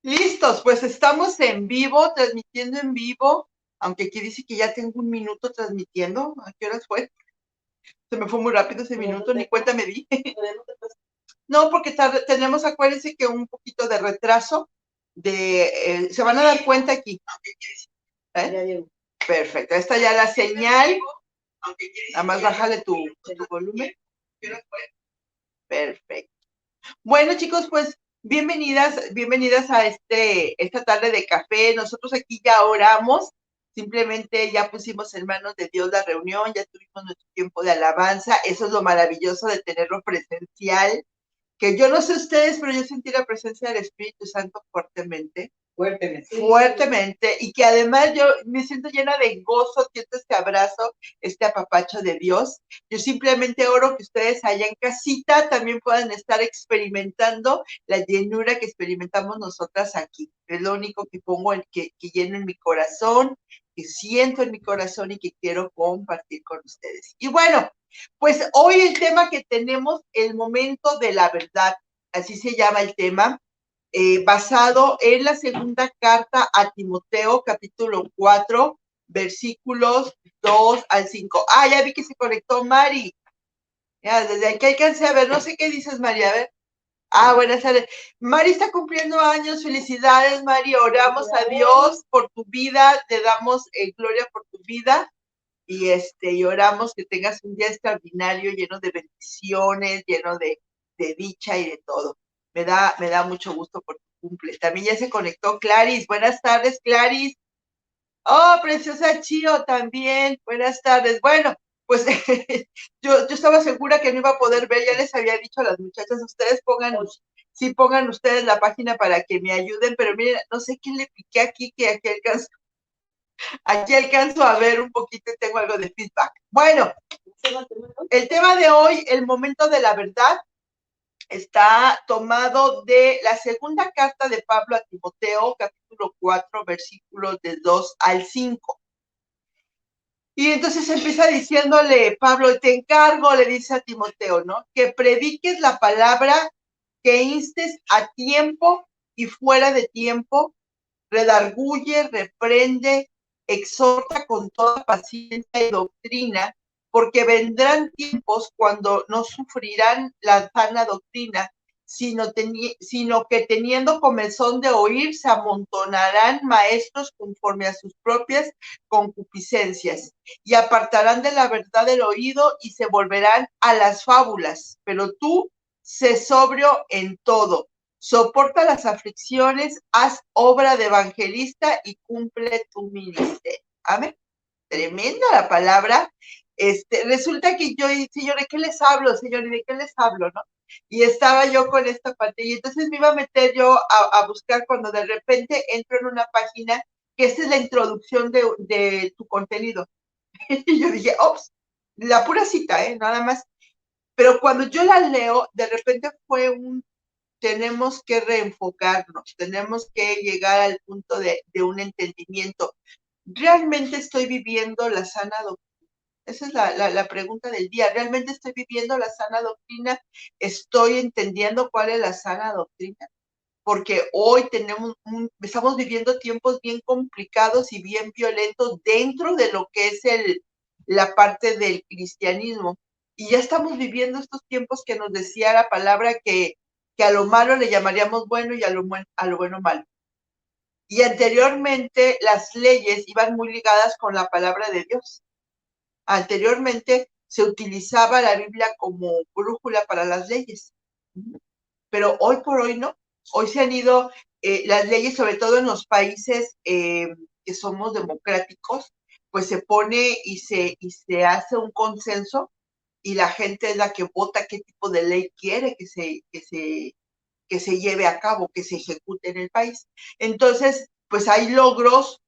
Listos, pues estamos en vivo, transmitiendo en vivo, aunque aquí dice que ya tengo un minuto transmitiendo. ¿A qué horas fue? Se me fue muy rápido ese minuto, ni cuenta me di. No, porque tenemos, acuérdense que un poquito de retraso, se van a dar cuenta aquí. ¿Eh? Perfecto, esta ya la señal. Nada más bájale tu volumen. Perfecto. Bueno, chicos, pues bienvenidas a esta tarde de café. Nosotros aquí ya oramos, simplemente ya pusimos en manos de Dios la reunión, ya tuvimos nuestro tiempo de alabanza. Eso es lo maravilloso de tenerlo presencial, que yo no sé ustedes, pero yo sentí la presencia del Espíritu Santo fuertemente. Fuertemente, y que además yo me siento llena de gozo, siento este abrazo, este apapacho de Dios. Yo simplemente oro que ustedes allá en casita también puedan estar experimentando la llenura que experimentamos nosotras aquí. Es lo único que pongo, que lleno en mi corazón, que siento en mi corazón y que quiero compartir con ustedes. Y bueno, pues hoy el tema que tenemos, el momento de la verdad, así se llama el tema. Basado en la segunda carta a Timoteo, capítulo 4, versículos 2 al 5. Ah, ya vi que se conectó Mari. Ya, desde aquí alcancé a ver, no sé qué dices, María, a ver. Ah, buenas tardes. Mari está cumpliendo años, felicidades, Mari. Oramos a Dios por tu vida, te damos gloria por tu vida y oramos que tengas un día extraordinario, lleno de bendiciones, lleno de dicha y de todo. Me da mucho gusto por tu cumple. También ya se conectó Claris. Buenas tardes, Claris. Oh, preciosa Chio también. Buenas tardes. Bueno, pues yo estaba segura que no iba a poder ver, ya les había dicho a las muchachas, ustedes pongan ustedes la página para que me ayuden, pero miren, no sé qué le piqué aquí, que aquí alcanzo a ver un poquito y tengo algo de feedback. Bueno, el tema de hoy, el momento de la verdad, está tomado de la segunda carta de Pablo a Timoteo, capítulo 4, versículos de 2 al 5. Y entonces empieza diciéndole, Pablo, te encargo, le dice a Timoteo, ¿no? Que prediques la palabra, que instes a tiempo y fuera de tiempo, redarguye, reprende, exhorta con toda paciencia y doctrina, porque vendrán tiempos cuando no sufrirán la sana doctrina, sino que teniendo comezón de oír, se amontonarán maestros conforme a sus propias concupiscencias, y apartarán de la verdad el oído y se volverán a las fábulas. Pero tú, sé sobrio en todo, soporta las aflicciones, haz obra de evangelista y cumple tu ministerio. Amén. Tremenda la palabra. Resulta que yo, señor, ¿de qué les hablo, señor? ¿Y de qué les hablo, no? Y estaba yo con esta parte, y entonces me iba a meter yo a buscar cuando de repente entro en una página que esta es la introducción de tu contenido. Y yo dije, ops, la pura cita, nada más. Pero cuando yo la leo, de repente tenemos que reenfocarnos, tenemos que llegar al punto de un entendimiento. ¿Realmente estoy viviendo la sana doctrina? Esa es la pregunta del día. ¿Realmente estoy viviendo la sana doctrina? ¿Estoy entendiendo cuál es la sana doctrina? Porque hoy estamos viviendo tiempos bien complicados y bien violentos dentro de lo que es la parte del cristianismo. Y ya estamos viviendo estos tiempos que nos decía la palabra que a lo malo le llamaríamos bueno y a lo bueno malo. Y anteriormente las leyes iban muy ligadas con la palabra de Dios. Anteriormente se utilizaba la Biblia como brújula para las leyes, pero hoy por hoy no. Hoy se han ido las leyes, sobre todo en los países que somos democráticos, pues se pone y se hace un consenso y la gente es la que vota qué tipo de ley quiere que se lleve a cabo, que se ejecute en el país. Entonces, pues hay logros,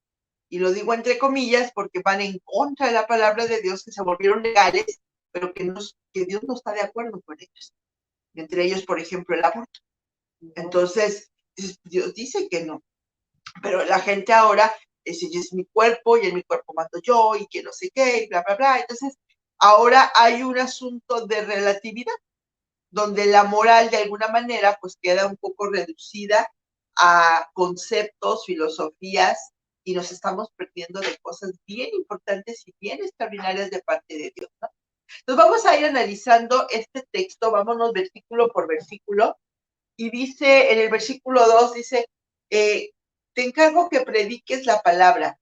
y lo digo entre comillas, porque van en contra de la palabra de Dios, que se volvieron legales, pero que Dios no está de acuerdo con ellos. Entre ellos, por ejemplo, el aborto. Entonces, Dios dice que no, pero la gente ahora es mi cuerpo y en mi cuerpo mando yo y que no sé qué, y bla, bla, bla. Entonces, ahora hay un asunto de relatividad, donde la moral de alguna manera pues queda un poco reducida a conceptos, filosofías, y nos estamos perdiendo de cosas bien importantes y bien extraordinarias de parte de Dios, ¿no? Entonces vamos a ir analizando este texto, vámonos versículo por versículo, y dice, en el versículo 2 dice, te encargo que prediques la palabra.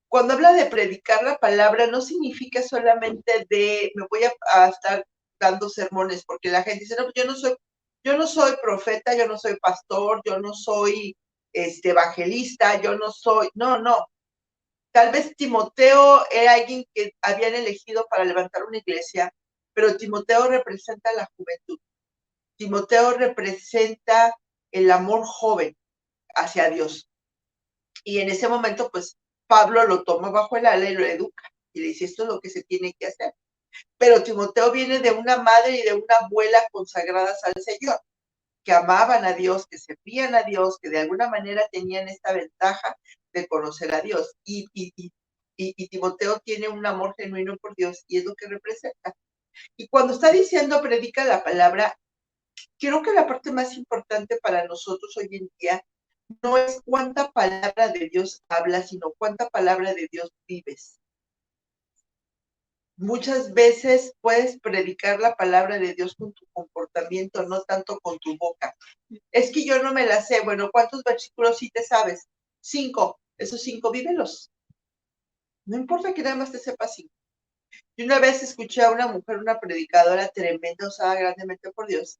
Cuando habla de predicar la palabra, no significa solamente de, me voy a estar dando sermones, porque la gente dice, no, pues yo no soy profeta, yo no soy pastor, yo no soy evangelista, yo no soy, no. Tal vez Timoteo era alguien que habían elegido para levantar una iglesia, pero Timoteo representa la juventud. Timoteo representa el amor joven hacia Dios. Y en ese momento, pues, Pablo lo toma bajo el ala y lo educa. Y le dice, esto es lo que se tiene que hacer. Pero Timoteo viene de una madre y de una abuela consagradas al Señor, que amaban a Dios, que servían a Dios, que de alguna manera tenían esta ventaja de conocer a Dios. Y Timoteo tiene un amor genuino por Dios y es lo que representa. Y cuando está diciendo predica la palabra, creo que la parte más importante para nosotros hoy en día no es cuánta palabra de Dios hablas, sino cuánta palabra de Dios vives. Muchas veces puedes predicar la palabra de Dios con tu comportamiento, no tanto con tu boca. Es que yo no me la sé. Bueno, ¿cuántos versículos sí te sabes? 5. Esos 5, vívelos. No importa que nada más te sepas 5. Yo una vez escuché a una mujer, una predicadora tremenda, usada grandemente por Dios,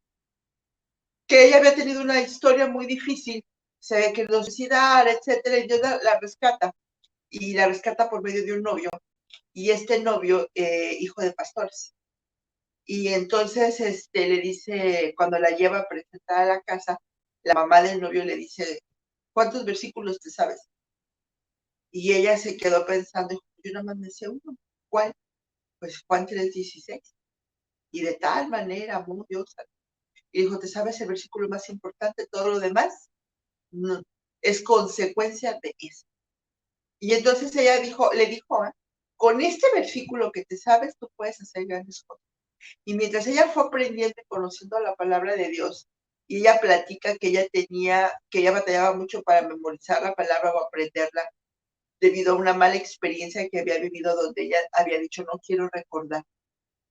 que ella había tenido una historia muy difícil, se ve que no suicidar, etcétera, y Dios la rescata, y la rescata por medio de un novio, y este novio, hijo de pastores. Y entonces le dice, cuando la lleva a presentar a la casa, la mamá del novio le dice, ¿cuántos versículos te sabes? Y ella se quedó pensando, yo nada más me sé uno. ¿Cuál? Pues Juan 3:16. Y de tal manera amó Dios. Y dijo, ¿te sabes el versículo más importante? Todo lo demás no, es consecuencia de eso. Y entonces ella le dijo, con este versículo que te sabes, tú puedes hacer grandes cosas. Y mientras ella fue aprendiendo y conociendo la palabra de Dios, y ella platica que ella batallaba mucho para memorizar la palabra o aprenderla, debido a una mala experiencia que había vivido donde ella había dicho, no quiero recordar.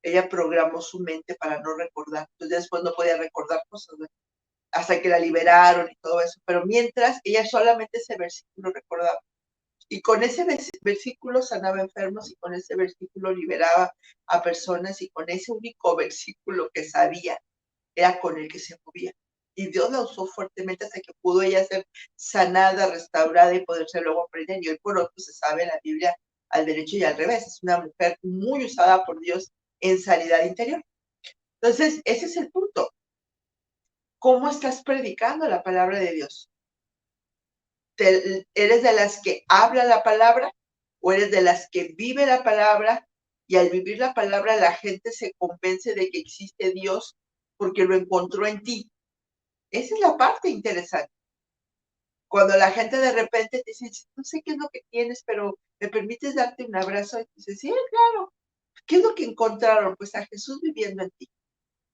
Ella programó su mente para no recordar. Entonces después no podía recordar cosas, ¿no? Hasta que la liberaron y todo eso. Pero mientras, ella solamente ese versículo recordaba. Y con ese versículo sanaba enfermos y con ese versículo liberaba a personas y con ese único versículo que sabía era con el que se movía. Y Dios la usó fuertemente hasta que pudo ella ser sanada, restaurada y poderse luego aprender. Y hoy por hoy pues, se sabe en la Biblia al derecho y al revés. Es una mujer muy usada por Dios en sanidad interior. Entonces, ese es el punto. ¿Cómo estás predicando la palabra de Dios? ¿Eres de las que habla la palabra o eres de las que vive la palabra? Y al vivir la palabra la gente se convence de que existe Dios porque lo encontró en ti. Esa es la parte interesante. Cuando la gente de repente te dice, no sé qué es lo que tienes, pero ¿me permites darte un abrazo? Y dices, sí, claro. ¿Qué es lo que encontraron? Pues a Jesús viviendo en ti.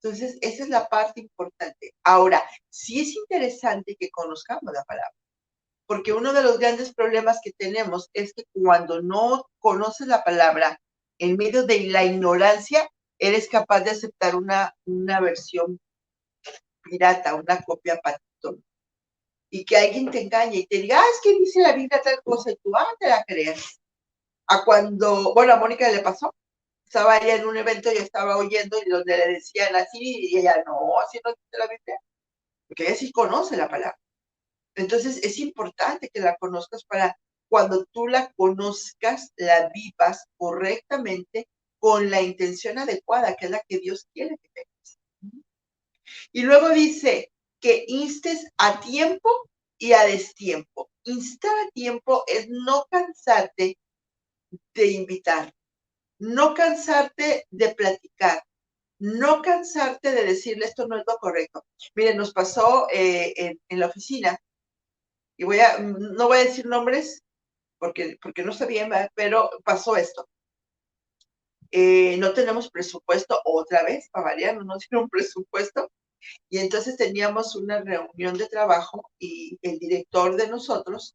Entonces, esa es la parte importante. Ahora, sí es interesante que conozcamos la palabra, porque uno de los grandes problemas que tenemos es que cuando no conoces la palabra, en medio de la ignorancia, eres capaz de aceptar una versión pirata, una copia patito, y que alguien te engañe y te diga, es que dice la Biblia tal cosa, y tú, te la crees. A Mónica le pasó, estaba ella en un evento, yo estaba oyendo y donde le decían así, y ella, no, así no dice la Biblia, porque ella sí conoce la palabra. Entonces es importante que la conozcas para cuando tú la conozcas, la vivas correctamente con la intención adecuada, que es la que Dios quiere que tengas. Y luego dice que instes a tiempo y a destiempo. Instar a tiempo es no cansarte de invitar, no cansarte de platicar, no cansarte de decirle esto no es lo correcto. Miren, nos pasó en la oficina, y no voy a decir nombres porque no está bien, ¿verdad? Pero pasó esto. No tenemos presupuesto otra vez, para variar, no tiene un presupuesto. Y entonces teníamos una reunión de trabajo y el director de nosotros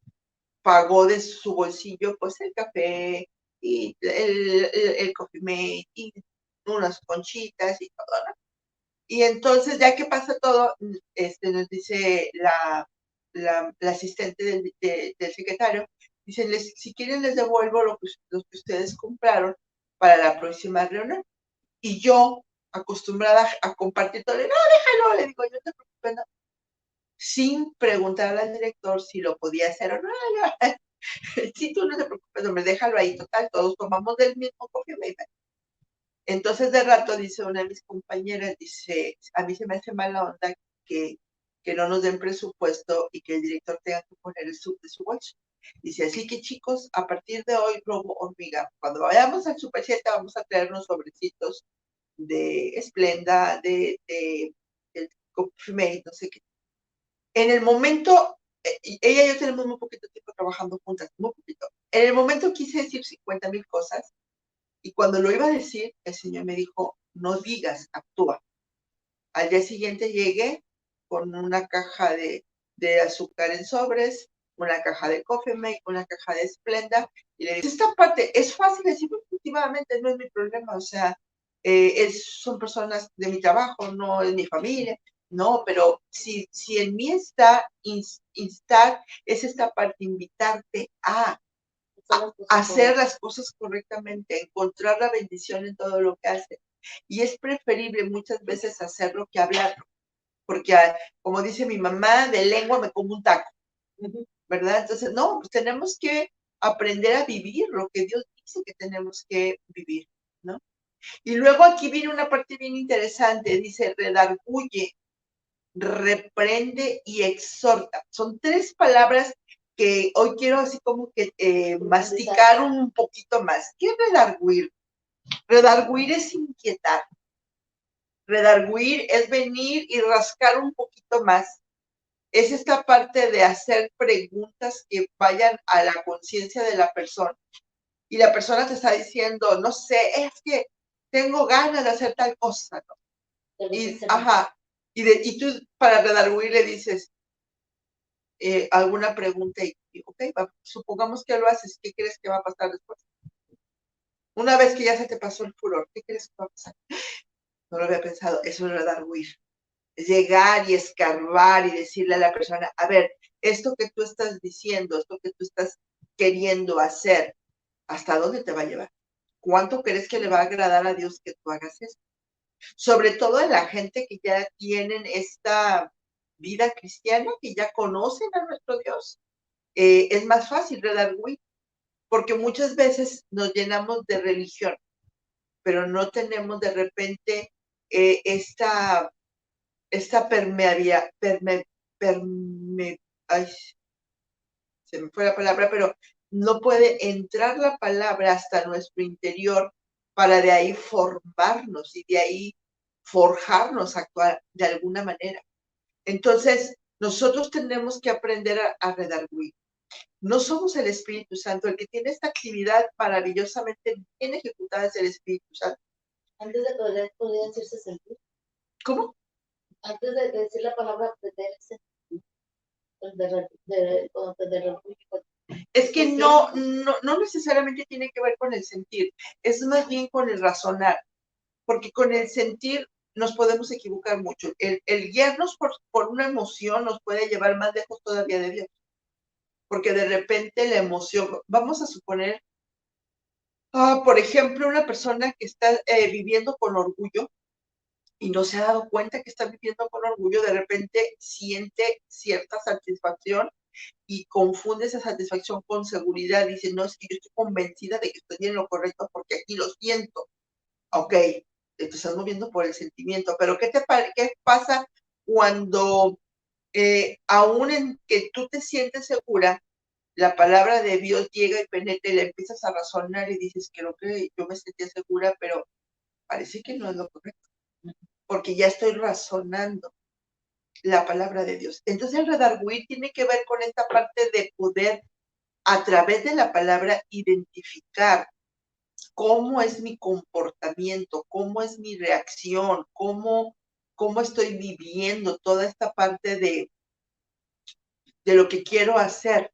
pagó de su bolsillo pues el café y el coffee mate y unas conchitas y todo, ¿no? Y entonces, ya que pasa todo, nos dice la asistente del secretario, dice, si quieren les devuelvo lo que ustedes compraron para la próxima reunión. Y yo, acostumbrada a compartir todo, no, déjalo, le digo, yo no te preocupes, no. Sin preguntarle al director si lo podía hacer o no. Si tú no te preocupes, hombre, déjalo ahí, total, todos tomamos del mismo coffee. Entonces de rato dice una de mis compañeras, dice, a mí se me hace mala onda que, que no nos den presupuesto y que el director tenga que poner el sub de su bolso. Dice, así que chicos, a partir de hoy, Robo Hormiga, cuando vayamos al Super 7 vamos a traer unos sobrecitos de Splenda, del Coffee Mate, no sé qué. En el momento, ella y yo tenemos muy poquito tiempo trabajando juntas, muy poquito. En el momento quise decir 50,000 cosas y cuando lo iba a decir, el señor me dijo, no digas, actúa. Al día siguiente llegué con una caja de azúcar en sobres, una caja de Coffee Mate, una caja de Splenda, y le dije, esta parte es fácil decir, últimamente no es mi problema, o sea, son personas de mi trabajo, no es mi familia, no, pero si en mí está instar, es esta parte, invitarte a hacer las cosas correctamente, encontrar la bendición en todo lo que haces. Y es preferible muchas veces hacerlo que hablarlo, porque como dice mi mamá, de lengua me como un taco, ¿verdad? Entonces, no, pues tenemos que aprender a vivir lo que Dios dice que tenemos que vivir, ¿no? Y luego aquí viene una parte bien interesante, dice, redarguye, reprende y exhorta. Son tres palabras que hoy quiero así como que masticar un poquito más. ¿Qué es redarguir? Redarguir es inquietar. Redarguir es venir y rascar un poquito más. Es esta parte de hacer preguntas que vayan a la conciencia de la persona. Y la persona te está diciendo, no sé, es que tengo ganas de hacer tal cosa, ¿no? Y, ajá, y tú para redarguir le dices, alguna pregunta y ok, supongamos que lo haces, ¿qué crees que va a pasar después? Una vez que ya se te pasó el furor, ¿qué crees que va a pasar? No lo había pensado, eso es redarguir. Es llegar y escarbar y decirle a la persona, a ver, esto que tú estás diciendo, esto que tú estás queriendo hacer, ¿hasta dónde te va a llevar? ¿Cuánto crees que le va a agradar a Dios que tú hagas eso? Sobre todo en la gente que ya tienen esta vida cristiana, que ya conocen a nuestro Dios. Es más fácil redarguir, porque muchas veces nos llenamos de religión, pero no tenemos de repente esta permeabilidad, ay, se me fue la palabra, pero no puede entrar la palabra hasta nuestro interior para de ahí formarnos y de ahí forjarnos a actuar de alguna manera. Entonces, nosotros tenemos que aprender a redarguir. No somos el Espíritu Santo. El que tiene esta actividad maravillosamente bien ejecutada es el Espíritu Santo. Antes de poder, podría decirse sentir. ¿Cómo? Antes de decir la palabra aprender, Es que no necesariamente tiene que ver con el sentir, es más bien con el razonar, porque con el sentir nos podemos equivocar mucho. El guiarnos por una emoción nos puede llevar más lejos todavía de Dios, porque de repente la emoción, vamos a suponer, por ejemplo, una persona que está viviendo con orgullo y no se ha dado cuenta que está viviendo con orgullo, de repente siente cierta satisfacción y confunde esa satisfacción con seguridad. Dice, no, es que yo estoy convencida de que estoy en lo correcto porque aquí lo siento. Ok, te estás moviendo por el sentimiento, pero ¿qué pasa cuando aún en que tú te sientes segura, la palabra de Dios llega y penetra y le empiezas a razonar y dices, creo que yo me sentía segura, pero parece que no es lo correcto, porque ya estoy razonando la palabra de Dios. Entonces el redarguir tiene que ver con esta parte de poder a través de la palabra identificar cómo es mi comportamiento, cómo es mi reacción, cómo cómo estoy viviendo toda esta parte de lo que quiero hacer.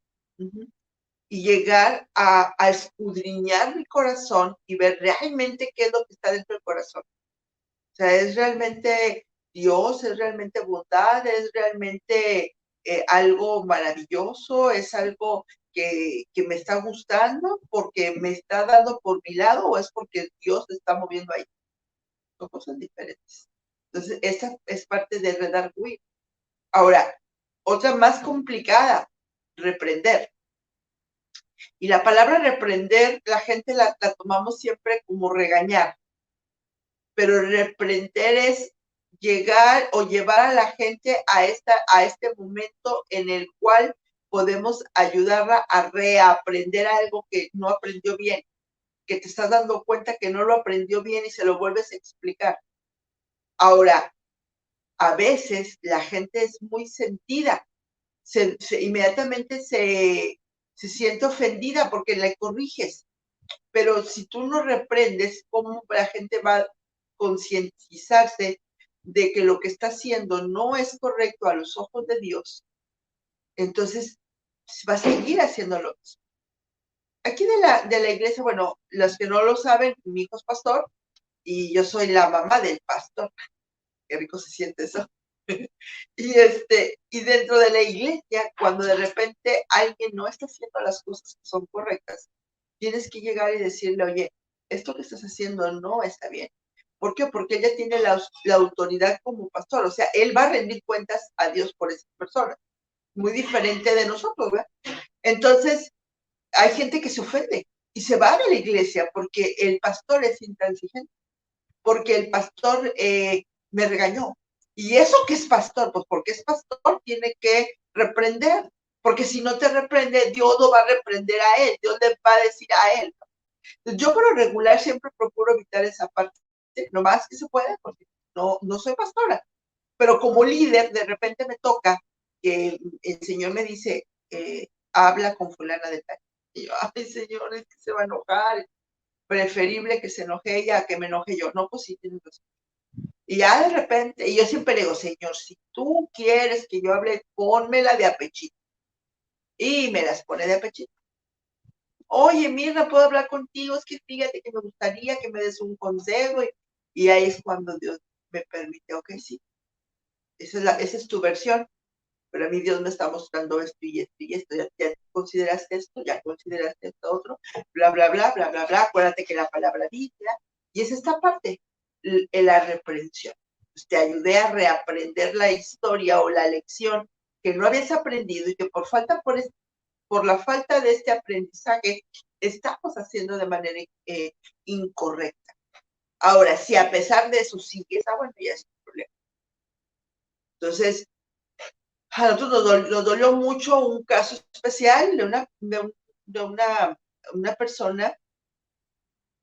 Y llegar a escudriñar mi corazón y ver realmente qué es lo que está dentro del corazón. O sea, es realmente Dios, es realmente bondad, es realmente algo maravilloso, es algo que me está gustando porque me está dando por mi lado o es porque Dios se está moviendo ahí. Son cosas diferentes. Entonces, esa es parte de redarguir. Ahora, otra más complicada, reprender. Y la palabra reprender, la gente la tomamos siempre como regañar, pero reprender es llegar o llevar a la gente a este momento en el cual podemos ayudarla a reaprender algo que no aprendió bien, que te estás dando cuenta que no lo aprendió bien y se lo vuelves a explicar. Ahora, a veces la gente es muy sentida, inmediatamente se siente ofendida porque le corriges. Pero si tú no reprendes, ¿cómo la gente va a concientizarse de que lo que está haciendo no es correcto a los ojos de Dios? Entonces va a seguir haciéndolo. Aquí de la iglesia, bueno, los que no lo saben, mi hijo es pastor y yo soy la mamá del pastor. Qué rico se siente eso. Y dentro de la iglesia, cuando de repente alguien no está haciendo las cosas que son correctas, tienes que llegar y decirle, oye, esto que estás haciendo no está bien. ¿Por qué? Porque ella tiene la autoridad como pastor, o sea, él va a rendir cuentas a Dios por esa persona, muy diferente de nosotros, ¿verdad? Entonces, hay gente que se ofende y se va de la iglesia porque el pastor es intransigente, porque el pastor me regañó. ¿Y eso qué es pastor? Pues porque es pastor, tiene que reprender, porque si no te reprende, Dios lo va a reprender a él, Dios le va a decir a él. Yo por lo regular siempre procuro evitar esa parte, lo más que se puede, porque no soy pastora, pero como líder de repente me toca que el Señor me dice, habla con fulana de tal. Y yo, ay Señor, es que se va a enojar, preferible que se enoje ella a que me enoje yo. No, pues sí, tienes razón. Y ya de repente, y yo siempre le digo, Señor, si tú quieres que yo hable, pónmela de apechito. Y me las pone de apechito. Oye, Mirna, ¿puedo hablar contigo? Es que fíjate que me gustaría que me des un consejo. Y ahí es cuando Dios me permite, ok, sí, esa es tu versión, pero a mí Dios me está mostrando esto y esto y esto, ya consideraste esto, ya consideraste esto otro, bla, bla, bla, bla, bla, bla, acuérdate que la palabra dice, y es esta parte, la reprensión. Pues te ayudé a reaprender la historia o la lección que no habías aprendido y que por la falta de este aprendizaje estamos haciendo de manera incorrecta. Ahora, si a pesar de eso sigues, bueno, ya es un problema. Entonces, a nosotros nos dolió mucho un caso especial de una persona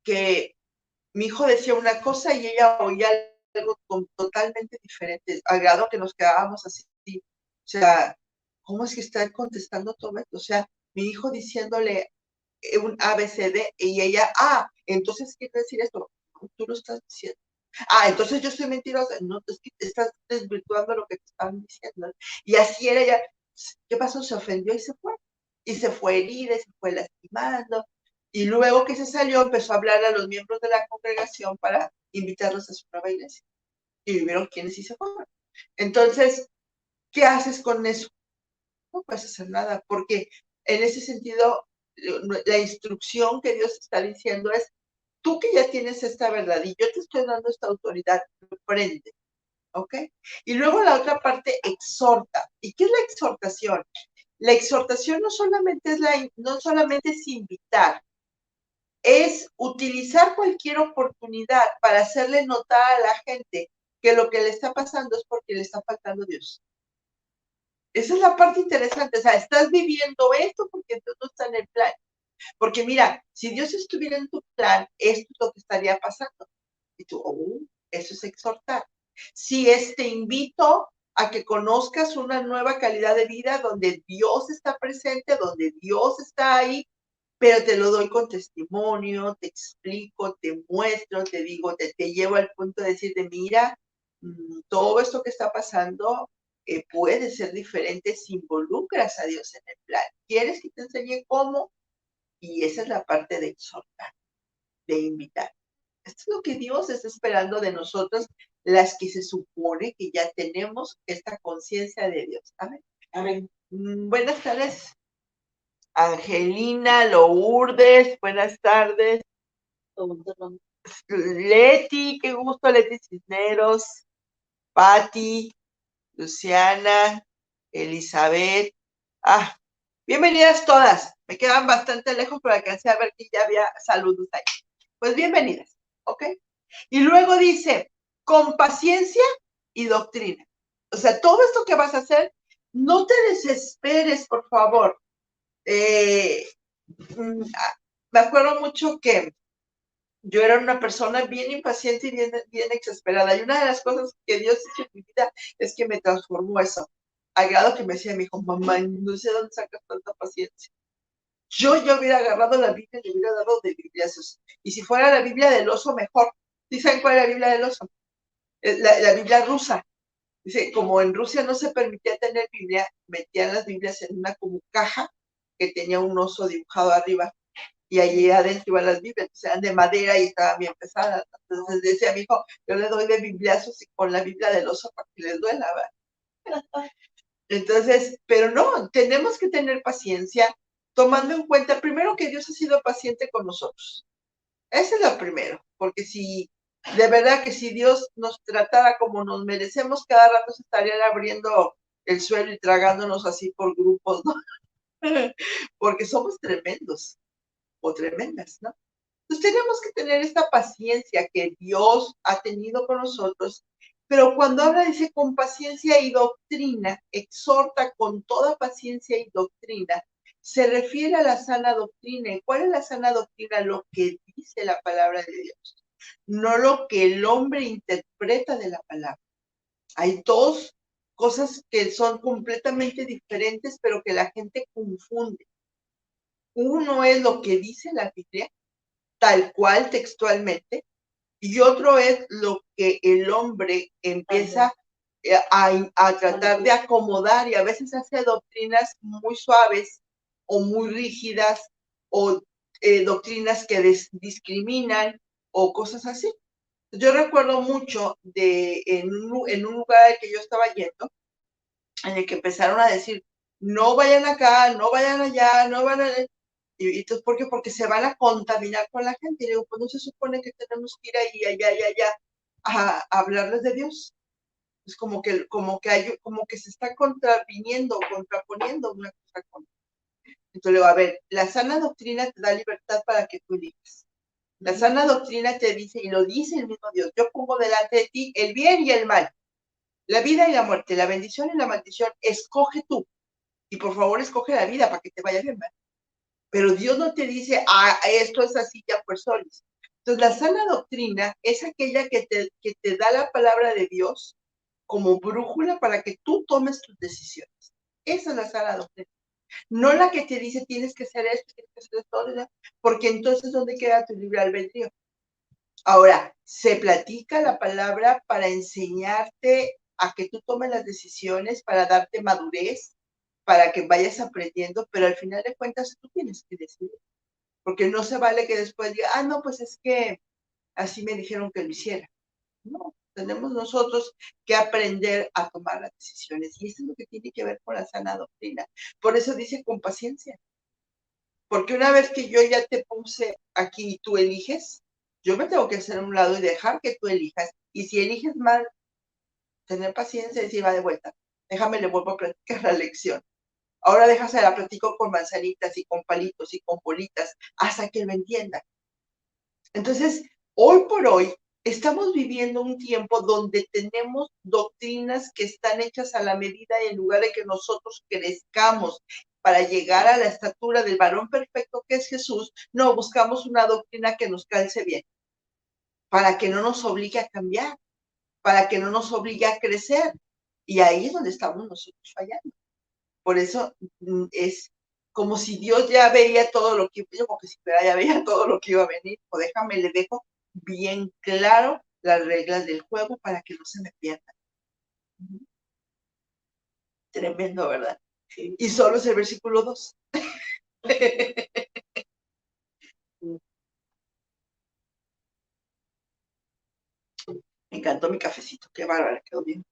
que mi hijo decía una cosa y ella oía algo totalmente diferente, al grado que nos quedábamos así. O sea, ¿cómo es que está contestando todo esto? O sea, mi hijo diciéndole un ABCD y ella, entonces quiere decir esto. No, tú lo estás diciendo. Entonces yo soy mentirosa. No, es que estás desvirtuando lo que te están diciendo. Y así era ella. ¿Qué pasó? Se ofendió y se fue. Y se fue herida, y se fue lastimando. Y luego que se salió, empezó a hablar a los miembros de la congregación para invitarlos a su nueva iglesia. Y vieron quiénes sí se fueron. Entonces, ¿qué haces con eso? No puedes hacer nada, porque en ese sentido, la instrucción que Dios está diciendo es, tú que ya tienes esta verdad y yo te estoy dando esta autoridad, prende, ¿ok? Y luego la otra parte, exhorta. ¿Y qué es la exhortación? La exhortación no solamente es invitar, es utilizar cualquier oportunidad para hacerle notar a la gente que lo que le está pasando es porque le está faltando Dios. Esa es la parte interesante, o sea, estás viviendo esto porque Dios no está en el plan. Porque mira, si Dios estuviera en tu plan, esto es lo que estaría pasando. Y tú, eso es exhortar. Si te invito a que conozcas una nueva calidad de vida donde Dios está presente, donde Dios está ahí, pero te lo doy con testimonio, te explico, te muestro, te digo, te llevo al punto de decirte, mira, todo esto que está pasando puede ser diferente si involucras a Dios en el plan. ¿Quieres que te enseñe cómo? Y esa es la parte de exhortar, de invitar. Esto es lo que Dios está esperando de nosotros, las que se supone que ya tenemos esta conciencia de Dios. Amén. Amén. Buenas tardes, Angelina, Lourdes, buenas tardes. Leti, qué gusto, Leti Cisneros, Patti, Luciana, Elizabeth. Bienvenidas todas. Me quedan bastante lejos, pero alcancé a ver que ya había saludos ahí. Pues bienvenidas, ¿ok? Y luego dice, con paciencia y doctrina. O sea, todo esto que vas a hacer, no te desesperes, por favor. Me acuerdo mucho que yo era una persona bien impaciente y bien exasperada. Y una de las cosas que Dios hizo en mi vida es que me transformó eso. Al grado que me decía, me dijo, mamá, no sé dónde sacas tanta paciencia. Yo hubiera agarrado la Biblia y le hubiera dado de bibliazos. Y si fuera la Biblia del oso, mejor. ¿Sí saben cuál es la Biblia del oso? La Biblia rusa. Dice, como en Rusia no se permitía tener Biblia, metían las Biblias en una como caja que tenía un oso dibujado arriba. Y allí adentro iban las Biblias, o sea, eran de madera y estaban bien pesadas. Entonces decía a mi hijo, yo le doy de bibliazos y con la Biblia del oso para que les duela, ¿verdad? Entonces, pero no, tenemos que tener paciencia, tomando en cuenta primero que Dios ha sido paciente con nosotros. Ese es lo primero, porque si de verdad que si Dios nos tratara como nos merecemos, cada rato se estarían abriendo el suelo y tragándonos así por grupos, ¿no? Porque somos tremendos o tremendas, ¿no? Entonces tenemos que tener esta paciencia que Dios ha tenido con nosotros, pero cuando habla dice con paciencia y doctrina, exhorta con toda paciencia y doctrina, se refiere a la sana doctrina. ¿Y cuál es la sana doctrina? Lo que dice la palabra de Dios, no lo que el hombre interpreta de la palabra. Hay dos cosas que son completamente diferentes, pero que la gente confunde. Uno es lo que dice la Biblia, tal cual textualmente, y otro es lo que el hombre empieza a tratar de acomodar y a veces hace doctrinas muy suaves o muy rígidas o doctrinas que discriminan o cosas así. Yo recuerdo mucho en un lugar al que yo estaba yendo, en el que empezaron a decir, no vayan acá, no vayan allá, no van a... Y entonces, ¿por qué? Porque se van a contaminar con la gente. Y digo, pues no se supone que tenemos que ir ahí, allá y allá a hablarles de Dios. Es como que se está contraviniendo, contraponiendo una cosa con otra. Entonces le digo, a ver, la sana doctrina te da libertad para que tú elijas. La sana doctrina te dice, y lo dice el mismo Dios, yo pongo delante de ti el bien y el mal, la vida y la muerte, la bendición y la maldición, escoge tú. Y por favor, escoge la vida para que te vaya bien, ¿verdad? Pero Dios no te dice, esto es así, ya por solos. Entonces, la sana doctrina es aquella que te da la palabra de Dios como brújula para que tú tomes tus decisiones. Esa es la sana doctrina. No la que te dice, tienes que hacer esto, tienes que hacer esto, ¿verdad? Porque entonces, ¿dónde queda tu libre albedrío? Ahora, se platica la palabra para enseñarte a que tú tomes las decisiones, para darte madurez, para que vayas aprendiendo, pero al final de cuentas tú tienes que decidir. Porque no se vale que después diga, no, pues es que así me dijeron que lo hiciera. No, tenemos nosotros que aprender a tomar las decisiones. Y eso es lo que tiene que ver con la sana doctrina. Por eso dice con paciencia. Porque una vez que yo ya te puse aquí y tú eliges, yo me tengo que hacer a un lado y dejar que tú elijas. Y si eliges mal, tener paciencia y decir, va de vuelta. Déjame, le vuelvo a practicar la lección. Ahora déjase la platico con manzanitas y con palitos y con bolitas hasta que lo entienda. Entonces, hoy por hoy, estamos viviendo un tiempo donde tenemos doctrinas que están hechas a la medida y en lugar de que nosotros crezcamos para llegar a la estatura del varón perfecto que es Jesús, no, buscamos una doctrina que nos calce bien, para que no nos obligue a cambiar, para que no nos obligue a crecer. Y ahí es donde estamos nosotros fallando. Por eso es como si Dios ya veía todo lo que, yo como que si ya veía todo lo que iba a venir, o déjame, le dejo bien claro las reglas del juego para que no se me pierdan. Tremendo, ¿verdad? Sí. Y solo es el versículo 2. Me encantó mi cafecito, qué bárbara, quedó bien.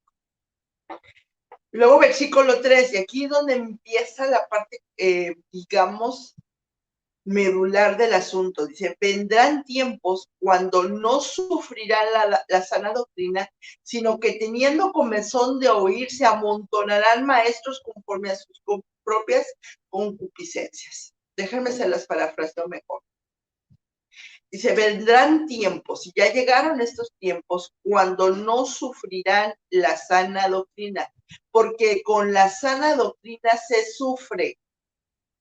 Luego versículo 3, y aquí es donde empieza la parte, digamos, medular del asunto. Dice, vendrán tiempos cuando no sufrirán la sana doctrina, sino que teniendo comezón de oír, se amontonarán maestros conforme a sus propias concupiscencias. Déjenme se las parafraseo mejor. Dice, vendrán tiempos, y ya llegaron estos tiempos, cuando no sufrirán la sana doctrina, porque con la sana doctrina se sufre.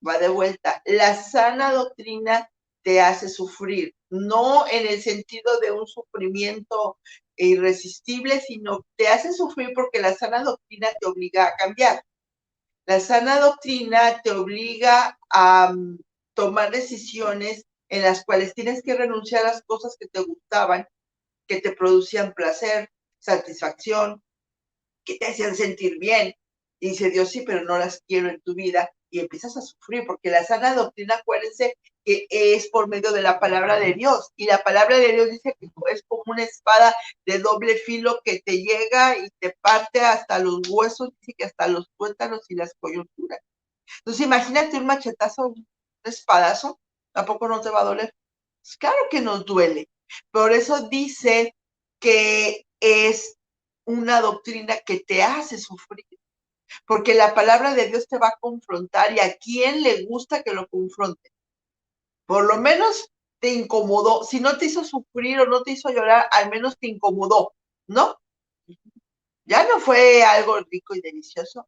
Va de vuelta. La sana doctrina te hace sufrir, no en el sentido de un sufrimiento irresistible, sino te hace sufrir porque la sana doctrina te obliga a cambiar. La sana doctrina te obliga a tomar decisiones en las cuales tienes que renunciar a las cosas que te gustaban, que te producían placer, satisfacción, que te hacían sentir bien. Y dice Dios, sí, pero no las quiero en tu vida. Y empiezas a sufrir, porque la sana doctrina, acuérdense, que es por medio de la palabra de Dios. Y la palabra de Dios dice que es como una espada de doble filo que te llega y te parte hasta los huesos, dice que hasta los tuétanos y las coyunturas. Entonces, imagínate un machetazo, un espadazo, ¿tampoco no te va a doler? Pues claro que nos duele. Por eso dice que es una doctrina que te hace sufrir, porque la palabra de Dios te va a confrontar, y a quién le gusta que lo confronte. Por lo menos te incomodó. Si no te hizo sufrir o no te hizo llorar, al menos te incomodó, ¿no? Ya no fue algo rico y delicioso.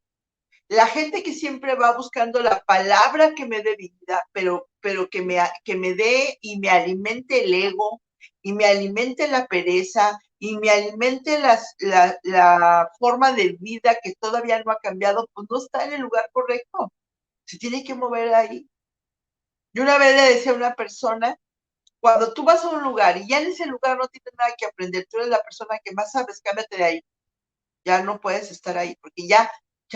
La gente que siempre va buscando la palabra que me dé vida, pero que me dé y me alimente el ego, y me alimente la pereza, y me alimente la forma de vida que todavía no ha cambiado, pues no está en el lugar correcto. Se tiene que mover ahí. Yo una vez le decía a una persona, cuando tú vas a un lugar y ya en ese lugar no tienes nada que aprender, tú eres la persona que más sabes, cámbiate de ahí. Ya no puedes estar ahí, porque ya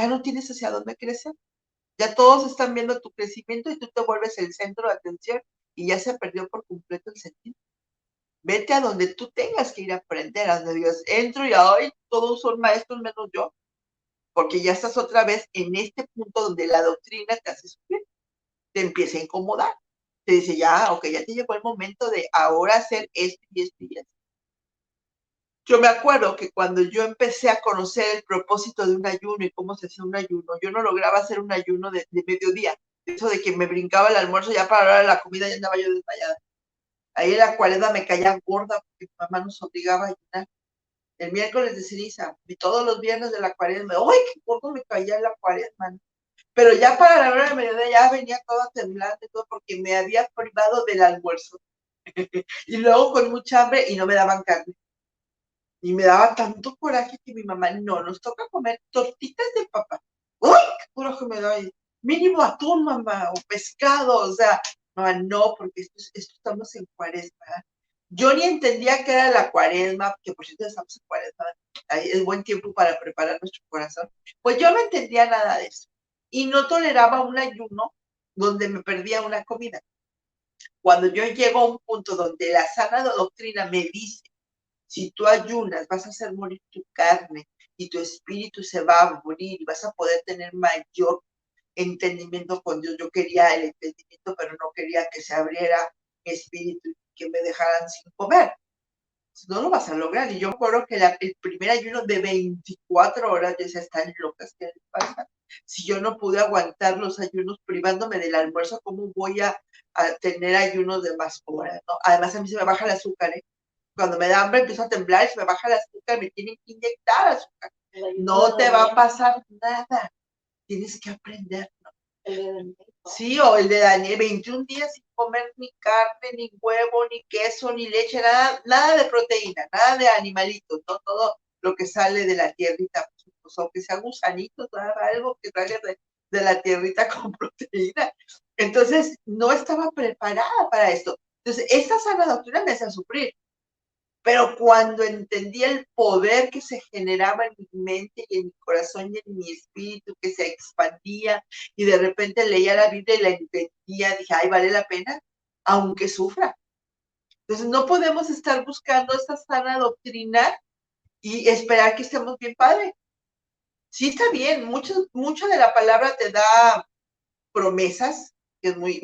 no tienes hacia dónde crecer. Ya todos están viendo tu crecimiento y tú te vuelves el centro de atención y ya se perdió por completo el sentido. Vete a donde tú tengas que ir a aprender, a donde Dios entro y hoy todos son maestros menos yo, porque ya estás otra vez en este punto donde la doctrina te hace sufrir, te empieza a incomodar. Te dice, ya, ok, ya te llegó el momento de ahora hacer esto y esto y esto. Yo me acuerdo que cuando yo empecé a conocer el propósito de un ayuno y cómo se hacía un ayuno, yo no lograba hacer un ayuno de mediodía. Eso de que me brincaba el almuerzo ya para la hora de la comida ya andaba yo desmayada. Ahí en la cuaresma me caía gorda porque mi mamá nos obligaba a ayunar. El miércoles de ceniza y todos los viernes de la cuaresma. ¡Ay, qué gordo me caía en la cuaresma! Pero ya para la hora de mediodía ya venía toda temblante, todo porque me había privado del almuerzo. Y luego con mucha hambre y no me daban carne. Y me daba tanto coraje que mi mamá, no, nos toca comer tortitas de papa. ¡Uy! ¡Qué coraje me da! Mínimo atún, mamá, o pescado, o sea, mamá, no, porque esto estamos en cuaresma. Yo ni entendía qué era la cuaresma, que por cierto estamos en cuaresma, es buen tiempo para preparar nuestro corazón. Pues yo no entendía nada de eso. Y no toleraba un ayuno donde me perdía una comida. Cuando yo llego a un punto donde la sana doctrina me dice, si tú ayunas, vas a hacer morir tu carne y tu espíritu se va a morir y vas a poder tener mayor entendimiento con Dios. Yo quería el entendimiento, pero no quería que se abriera mi espíritu y que me dejaran sin comer. No lo vas a lograr. Y yo me acuerdo que el primer ayuno de 24 horas, yo decía, están locas, ¿qué les pasa? Si yo no pude aguantar los ayunos privándome del almuerzo, ¿cómo voy a tener ayunos de más horas? ¿No? Además, a mí se me baja el azúcar, ¿eh? Cuando me da hambre empiezo a temblar y se me baja el azúcar, me tienen que inyectar azúcar. No te va a pasar nada. Tienes que aprender, ¿no? Sí, o el de Daniel, 21 días sin comer ni carne, ni huevo, ni queso, ni leche, nada de proteína, nada de animalitos, ¿no? Todo lo que sale de la tierrita, pues, aunque sea gusanitos, algo que salga de la tierrita con proteína. Entonces, no estaba preparada para esto. Entonces, esta sana doctrina me hace sufrir. Pero cuando entendí el poder que se generaba en mi mente y en mi corazón y en mi espíritu, que se expandía, y de repente leía la Biblia y la entendía, dije, ay, vale la pena, aunque sufra. Entonces no podemos estar buscando esta sana doctrina y esperar que estemos bien padre. Sí está bien, mucho de la palabra te da promesas, que es muy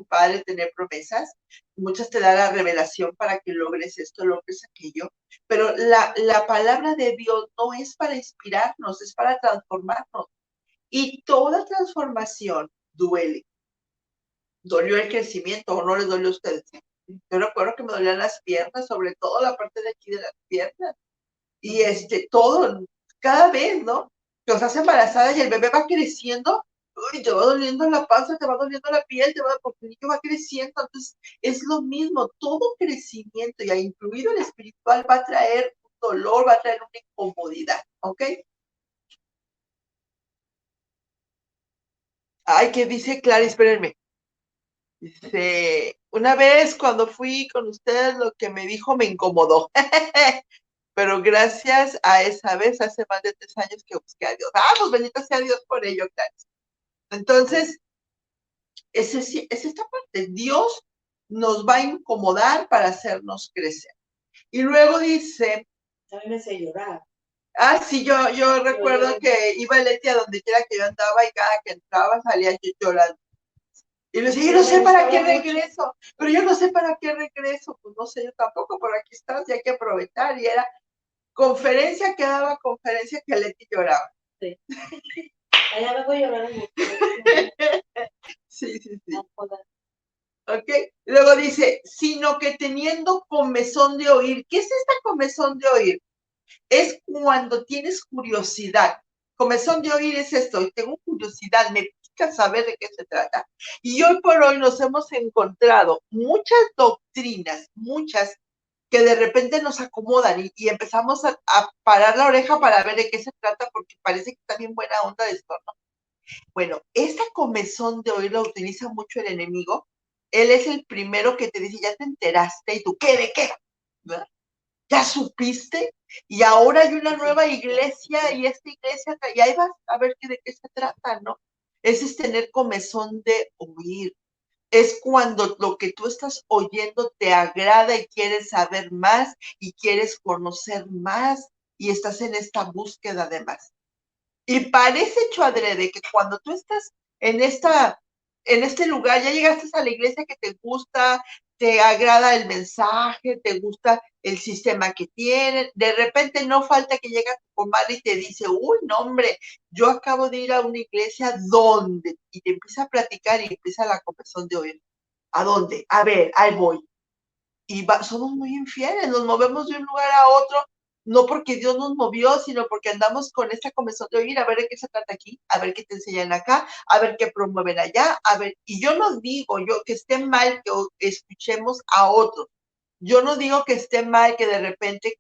padre tener promesas. Muchas te da la revelación para que logres esto, logres aquello. Pero la palabra de Dios no es para inspirarnos, es para transformarnos. Y toda transformación duele. ¿Dolió el crecimiento o no les dolió a ustedes? Yo recuerdo que me dolían las piernas, sobre todo la parte de aquí de las piernas. Y todo, cada vez, ¿no? Que os hace embarazada y el bebé va creciendo, uy, te va doliendo la panza, te va doliendo la piel, porque el niño va creciendo. Entonces, es lo mismo, todo crecimiento, y incluido el espiritual, va a traer un dolor, va a traer una incomodidad, ¿ok? Ay, ¿qué dice Clara? Espérenme. Dice, una vez cuando fui con ustedes, lo que me dijo me incomodó. Pero gracias a esa vez, hace más de 3 años que busqué a Dios. Pues bendito sea Dios por ello, claro. Entonces, es esta parte. Dios nos va a incomodar para hacernos crecer. Y luego dice, a mí me hace llorar. Sí, yo recuerdo que iba Leti a donde quiera que yo andaba y cada que entraba salía yo llorando. Y le decía, yo no sé para qué regreso, pero yo no sé para qué regreso. Pues no sé, yo tampoco, pero aquí estás y hay que aprovechar. Y era conferencia que daba, conferencia que Leti lloraba. Sí. Allá vengo llorando. Sí. Ok, luego dice, sino que teniendo comezón de oír. ¿Qué es esta comezón de oír? Es cuando tienes curiosidad. Comezón de oír es esto, tengo curiosidad, me pica saber de qué se trata. Y hoy por hoy nos hemos encontrado muchas doctrinas, muchas que de repente nos acomodan y empezamos a parar la oreja para ver de qué se trata, porque parece que está bien buena onda de esto, ¿no? Bueno, esta comezón de oír la utiliza mucho el enemigo. Él es el primero que te dice, ya te enteraste, y tú, ¿qué? ¿De qué? ¿Verdad? ¿Ya supiste? Y ahora hay una nueva iglesia y esta iglesia, y ahí vas a ver de qué se trata, ¿no? Ese es tener comezón de oír. Es cuando lo que tú estás oyendo te agrada y quieres saber más y quieres conocer más y estás en esta búsqueda de más. Y parece hecho adrede que cuando tú estás en este lugar, ya llegaste a la iglesia que te gusta, te agrada el mensaje, te gusta el sistema que tienen, de repente no falta que llega tu comadre y te dice, uy, no, hombre, yo acabo de ir a una iglesia donde, y te empieza a platicar y empieza la comezón de oír. ¿A dónde? A ver, ahí voy. Y somos muy infieles, nos movemos de un lugar a otro, no porque Dios nos movió, sino porque andamos con esta comezón de oír, a ver de qué se trata aquí, a ver qué te enseñan acá, a ver qué promueven allá, a ver, y yo no digo yo que esté mal que escuchemos a otros. Yo no digo que esté mal que de repente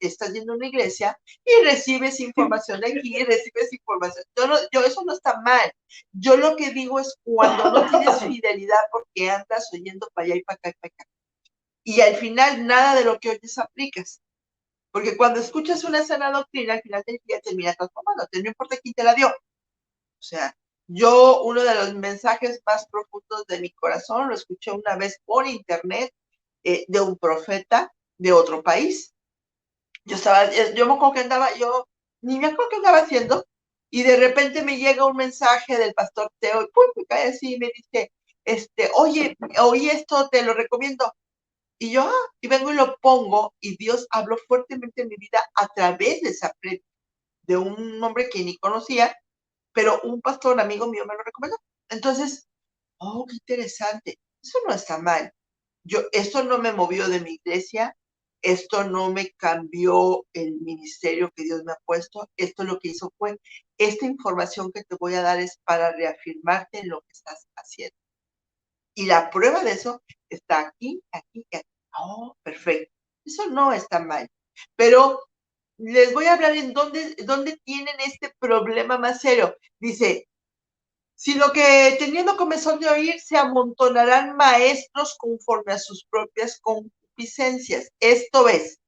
estás yendo a una iglesia y recibes información de aquí, recibes información. Yo eso no está mal. Yo lo que digo es cuando no tienes fidelidad porque andas oyendo para allá y para acá y para acá. Y al final nada de lo que oyes aplicas. Porque cuando escuchas una sana doctrina, al final del día termina transformándote, no importa quién te la dio. O sea, yo uno de los mensajes más profundos de mi corazón lo escuché una vez por internet de un profeta de otro país. Yo me acuerdo que ni me acuerdo qué andaba haciendo, y de repente me llega un mensaje del pastor Teo, y pum, me cae así y me dice, oye, oí esto, te lo recomiendo. Y yo, y vengo y lo pongo, y Dios habló fuertemente en mi vida a través de esa prédica, de un hombre que ni conocía, pero un pastor amigo mío me lo recomendó. Entonces, qué interesante. Eso no está mal. Esto no me movió de mi iglesia, esto no me cambió el ministerio que Dios me ha puesto, esto lo que hizo fue, esta información que te voy a dar es para reafirmarte en lo que estás haciendo. Y la prueba de eso está aquí, aquí y aquí. Perfecto. Eso no está mal. Pero les voy a hablar en dónde tienen este problema más serio. Dice, sino que teniendo comezón de oír, se amontonarán maestros conforme a sus propias concupiscencias. Esto es,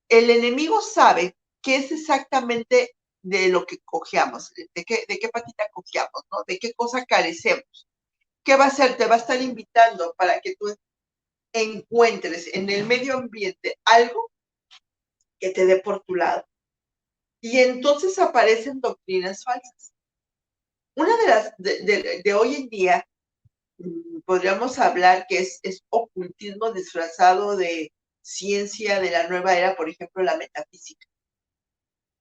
el enemigo sabe qué es exactamente de lo que cojeamos, de qué patita cojeamos, ¿no? De qué cosa carecemos. ¿Qué va a hacer? Te va a estar invitando para que tú encuentres en el medio ambiente algo que te dé por tu lado. Y entonces aparecen doctrinas falsas. Una de las de hoy en día, podríamos hablar que es ocultismo disfrazado de ciencia de la nueva era, por ejemplo, la metafísica.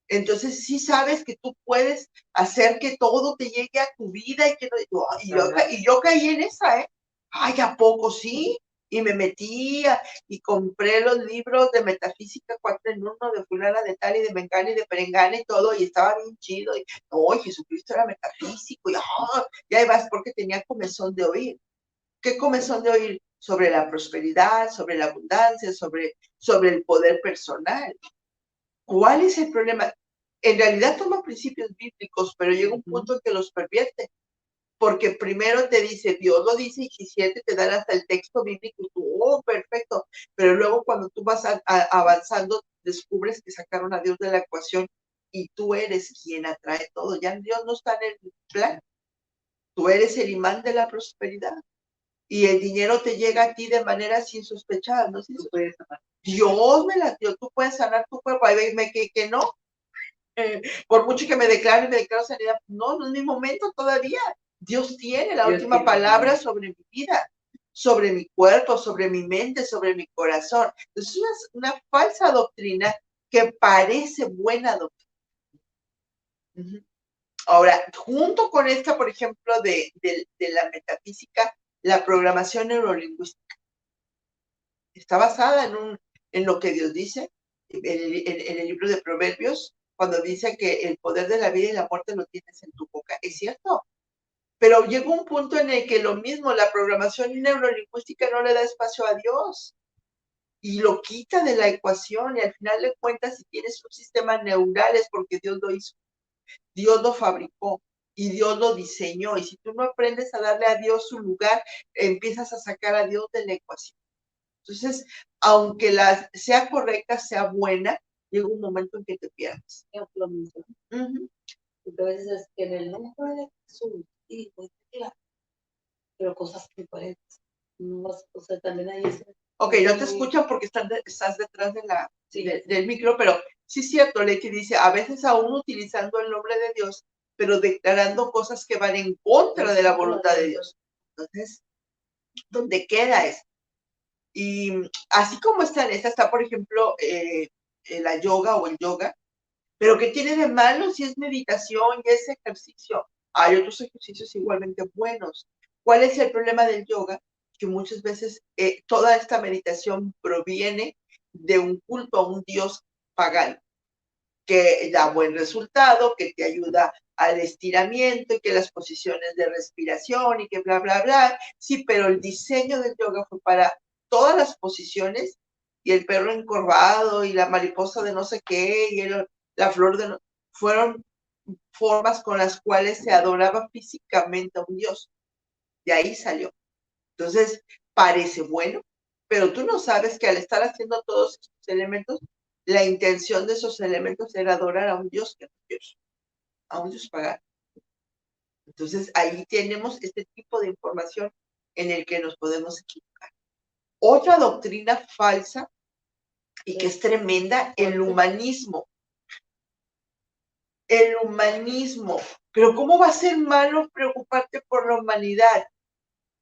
Entonces sí sabes que tú puedes hacer que todo te llegue a tu vida y yo caí en esa, ¿eh? Ay, ¿a poco sí? Y me metía y compré los libros de metafísica 4 en 1 de fulana de tal y de mengana y de perengana y todo, y estaba bien chido. Y no, Jesucristo era metafísico, y ahí vas, porque tenía comezón de oír. ¿Qué comezón de oír? Sobre la prosperidad, sobre la abundancia, sobre el poder personal. ¿Cuál es el problema? En realidad toma principios bíblicos, pero llega un punto en que los pervierte. Porque primero te dice, Dios lo dice, y 17 te dan hasta el texto bíblico, y tú, oh, perfecto. Pero luego cuando tú vas avanzando, descubres que sacaron a Dios de la ecuación y tú eres quien atrae todo. Ya Dios no está en el plan. Tú eres el imán de la prosperidad. Y el dinero te llega a ti de maneras insospechadas, ¿no? Dios me la dio, tú puedes sanar tu cuerpo. Ahí dime que no. Por mucho que me declaro sanidad, no es mi momento todavía. Dios tiene la última palabra sobre mi vida, sobre mi cuerpo, sobre mi mente, sobre mi corazón. Es una falsa doctrina que parece buena doctrina. Ahora, junto con esta, por ejemplo, de la metafísica, la programación neurolingüística está basada en lo que Dios dice, en el libro de Proverbios, cuando dice que el poder de la vida y la muerte lo tienes en tu boca. Es cierto, pero llegó un punto en el que lo mismo, la programación neurolingüística no le da espacio a Dios y lo quita de la ecuación, y al final de cuentas, si tienes un sistema neural es porque Dios lo hizo, Dios lo fabricó y Dios lo diseñó, y si tú no aprendes a darle a Dios su lugar, empiezas a sacar a Dios de la ecuación. Entonces, aunque sea correcta, sea buena, llega un momento en que te pierdes. Entonces, en el nombre de Jesús, y claro, pero cosas que puedes, no, o sea, también hay eso. Ok, no te escuchan porque estás detrás del micro, pero sí es cierto, Leti dice, a veces aún utilizando el nombre de Dios, pero declarando cosas que van en contra de la voluntad de Dios. Entonces, ¿dónde queda eso? Y así como está en esta, está, por ejemplo, la yoga o el yoga, pero ¿qué tiene de malo si es meditación y es ejercicio? Hay otros ejercicios igualmente buenos. ¿Cuál es el problema del yoga? Que muchas veces toda esta meditación proviene de un culto a un dios pagano, que da buen resultado, que te ayuda al estiramiento y que las posiciones de respiración y que bla, bla, bla. Sí, pero el diseño del yoga fue para todas las posiciones, y el perro encorvado y la mariposa de no sé qué y la flor de fueron formas con las cuales se adoraba físicamente a un dios. De ahí salió. Entonces, parece bueno, pero tú no sabes que al estar haciendo todos estos elementos, la intención de esos elementos era adorar a un dios que no es Dios, a un dios pagano. Entonces, ahí tenemos este tipo de información en el que nos podemos equivocar. Otra doctrina falsa y que es tremenda, el humanismo. El humanismo. Pero ¿cómo va a ser malo preocuparte por la humanidad?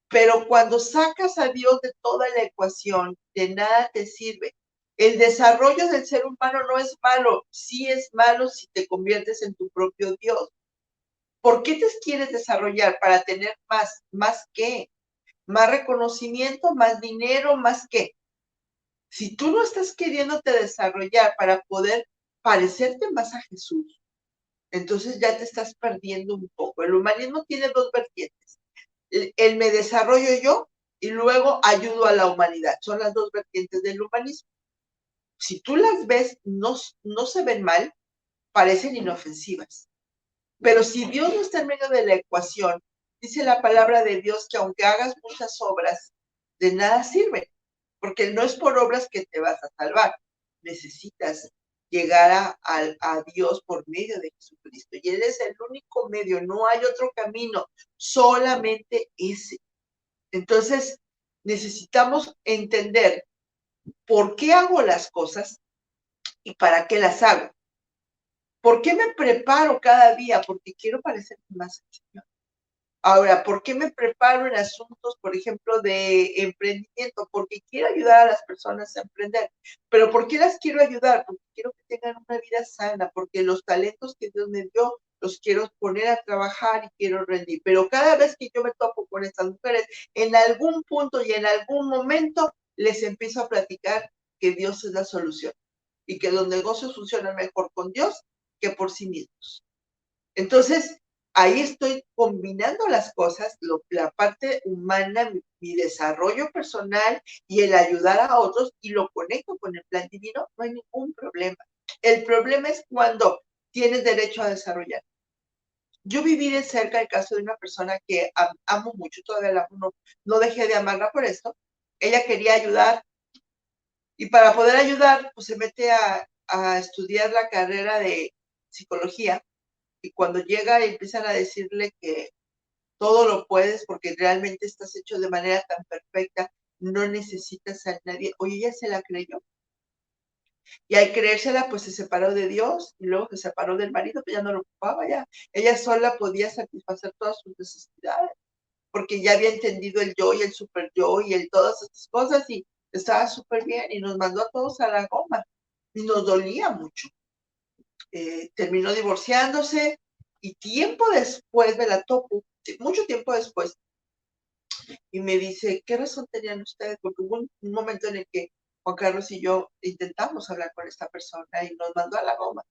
Pero cuando sacas a Dios de toda la ecuación, de nada te sirve. El desarrollo del ser humano no es malo, sí es malo si te conviertes en tu propio Dios. ¿Por qué te quieres desarrollar? Para tener más qué, más reconocimiento, más dinero, más qué. Si tú no estás queriéndote desarrollar para poder parecerte más a Jesús, entonces ya te estás perdiendo un poco. El humanismo tiene dos vertientes. El me desarrollo yo y luego ayudo a la humanidad. Son las dos vertientes del humanismo. Si tú las ves, no se ven mal, parecen inofensivas. Pero si Dios no está en medio de la ecuación, dice la palabra de Dios que aunque hagas muchas obras, de nada sirven, porque no es por obras que te vas a salvar, necesitas llegar a Dios por medio de Jesucristo, y Él es el único medio, no hay otro camino, solamente ese. Entonces, necesitamos entender por qué hago las cosas y para qué las hago. ¿Por qué me preparo cada día? Porque quiero parecer más al Señor. Ahora, ¿por qué me preparo en asuntos, por ejemplo, de emprendimiento? Porque quiero ayudar a las personas a emprender. ¿Pero por qué las quiero ayudar? Porque quiero que tengan una vida sana, porque los talentos que Dios me dio los quiero poner a trabajar y quiero rendir. Pero cada vez que yo me topo con estas mujeres, en algún punto y en algún momento les empiezo a platicar que Dios es la solución y que los negocios funcionan mejor con Dios que por sí mismos. Entonces, ahí estoy combinando las cosas, la parte humana, mi desarrollo personal y el ayudar a otros, y lo conecto con el plan divino, no hay ningún problema. El problema es cuando tienes derecho a desarrollar. Yo viví de cerca el caso de una persona que amo mucho, todavía la amo, no dejé de amarla por esto. Ella quería ayudar, y para poder ayudar, pues se mete a estudiar la carrera de psicología, y cuando llega y empiezan a decirle que todo lo puedes porque realmente estás hecho de manera tan perfecta, no necesitas a nadie. Oye, ella se la creyó. Y al creérsela, pues se separó de Dios y luego se separó del marido, pues ya no lo ocupaba ya. Ella sola podía satisfacer todas sus necesidades porque ya había entendido el yo y el super yo y el todas estas cosas, y estaba súper bien, y nos mandó a todos a la goma y nos dolía mucho. Terminó divorciándose, y tiempo después me la topo, mucho tiempo después, y me dice, ¿qué razón tenían ustedes? Porque hubo un momento en el que Juan Carlos y yo intentamos hablar con esta persona y nos mandó a la goma.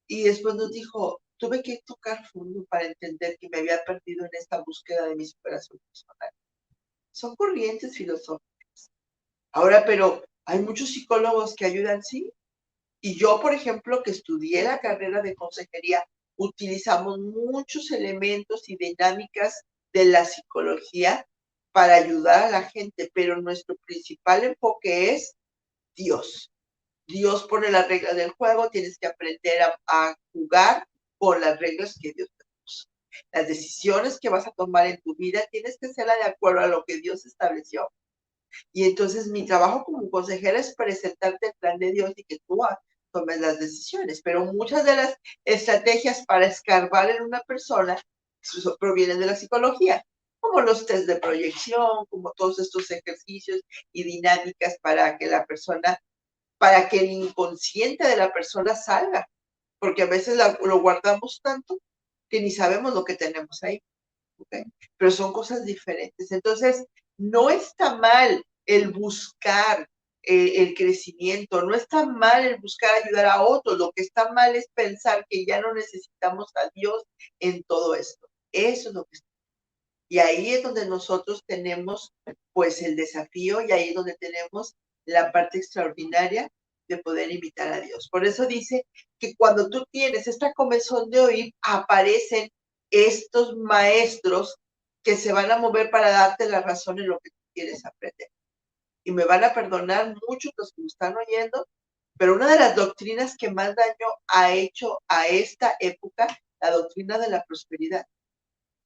Y después nos dijo, tuve que tocar fondo para entender que me había perdido en esta búsqueda de mi superación personal. Son corrientes filosóficas. Ahora, pero hay muchos psicólogos que ayudan, sí. Y yo, por ejemplo, que estudié la carrera de consejería, utilizamos muchos elementos y dinámicas de la psicología para ayudar a la gente, pero nuestro principal enfoque es Dios. Dios pone las reglas del juego, tienes que aprender a jugar con las reglas que Dios te puso. Las decisiones que vas a tomar en tu vida tienes que hacerlas de acuerdo a lo que Dios estableció. Y entonces mi trabajo como consejera es presentarte el plan de Dios y que tú tomes las decisiones. Pero muchas de las estrategias para escarbar en una persona provienen de la psicología, como los test de proyección, como todos estos ejercicios y dinámicas para que la persona, para que el inconsciente de la persona salga, porque a veces lo guardamos tanto que ni sabemos lo que tenemos ahí. ¿Okay? Pero son cosas diferentes. Entonces, no está mal el buscar el crecimiento, no está mal el buscar ayudar a otros, lo que está mal es pensar que ya no necesitamos a Dios en todo esto. Eso es lo que está. Y ahí es donde nosotros tenemos pues el desafío, y ahí es donde tenemos la parte extraordinaria de poder invitar a Dios. Por eso dice que cuando tú tienes esta comezón de oír, aparecen estos maestros que se van a mover para darte la razón en lo que tú quieres aprender. Y me van a perdonar muchos los que me están oyendo, pero una de las doctrinas que más daño ha hecho a esta época, la doctrina de la prosperidad.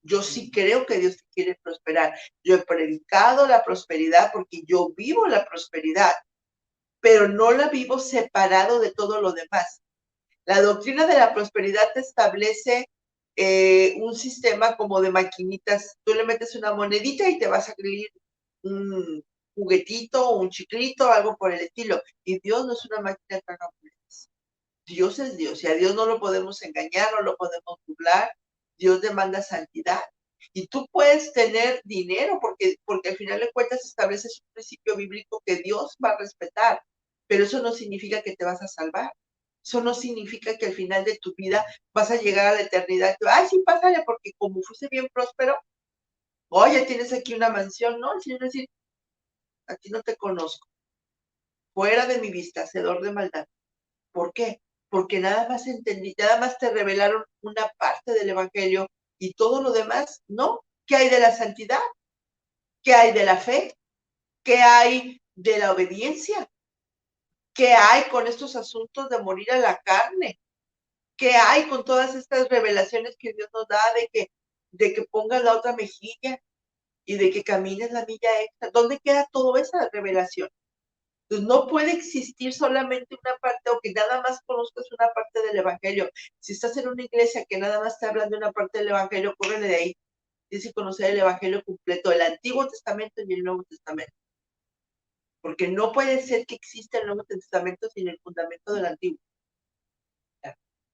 Yo sí creo que Dios te quiere prosperar. Yo he predicado la prosperidad porque yo vivo la prosperidad, pero no la vivo separado de todo lo demás. La doctrina de la prosperidad te establece un sistema como de maquinitas. Tú le metes una monedita y te vas a salir un juguetito, un chiclito, algo por el estilo. Y Dios no es una máquina de tragamonedas. Dios es Dios, y a Dios no lo podemos engañar, no lo podemos burlar. Dios demanda santidad. Y tú puedes tener dinero porque al final de cuentas estableces un principio bíblico que Dios va a respetar, pero eso no significa que te vas a salvar. Eso no significa que al final de tu vida vas a llegar a la eternidad. Ay, sí, pásale, porque como fuiste bien próspero, oye, tienes aquí una mansión. No, el Señor va a decir, aquí no te conozco. Fuera de mi vista, hacedor de maldad. ¿Por qué? Porque nada más entendí, nada más te revelaron una parte del evangelio y todo lo demás, ¿no? ¿Qué hay de la santidad? ¿Qué hay de la fe? ¿Qué hay de la obediencia. ¿Qué hay con estos asuntos de morir a la carne? ¿Qué hay con todas estas revelaciones que Dios nos da de que pongas la otra mejilla y de que camines la milla extra? ¿Dónde queda toda esa revelación? Entonces, no puede existir solamente una parte o que nada más conozcas una parte del evangelio. Si estás en una iglesia que nada más está hablando de una parte del evangelio, córrele de ahí. Tienes que conocer el evangelio completo, el Antiguo Testamento y el Nuevo Testamento. Porque no puede ser que exista el Nuevo Testamento sin el fundamento del Antiguo.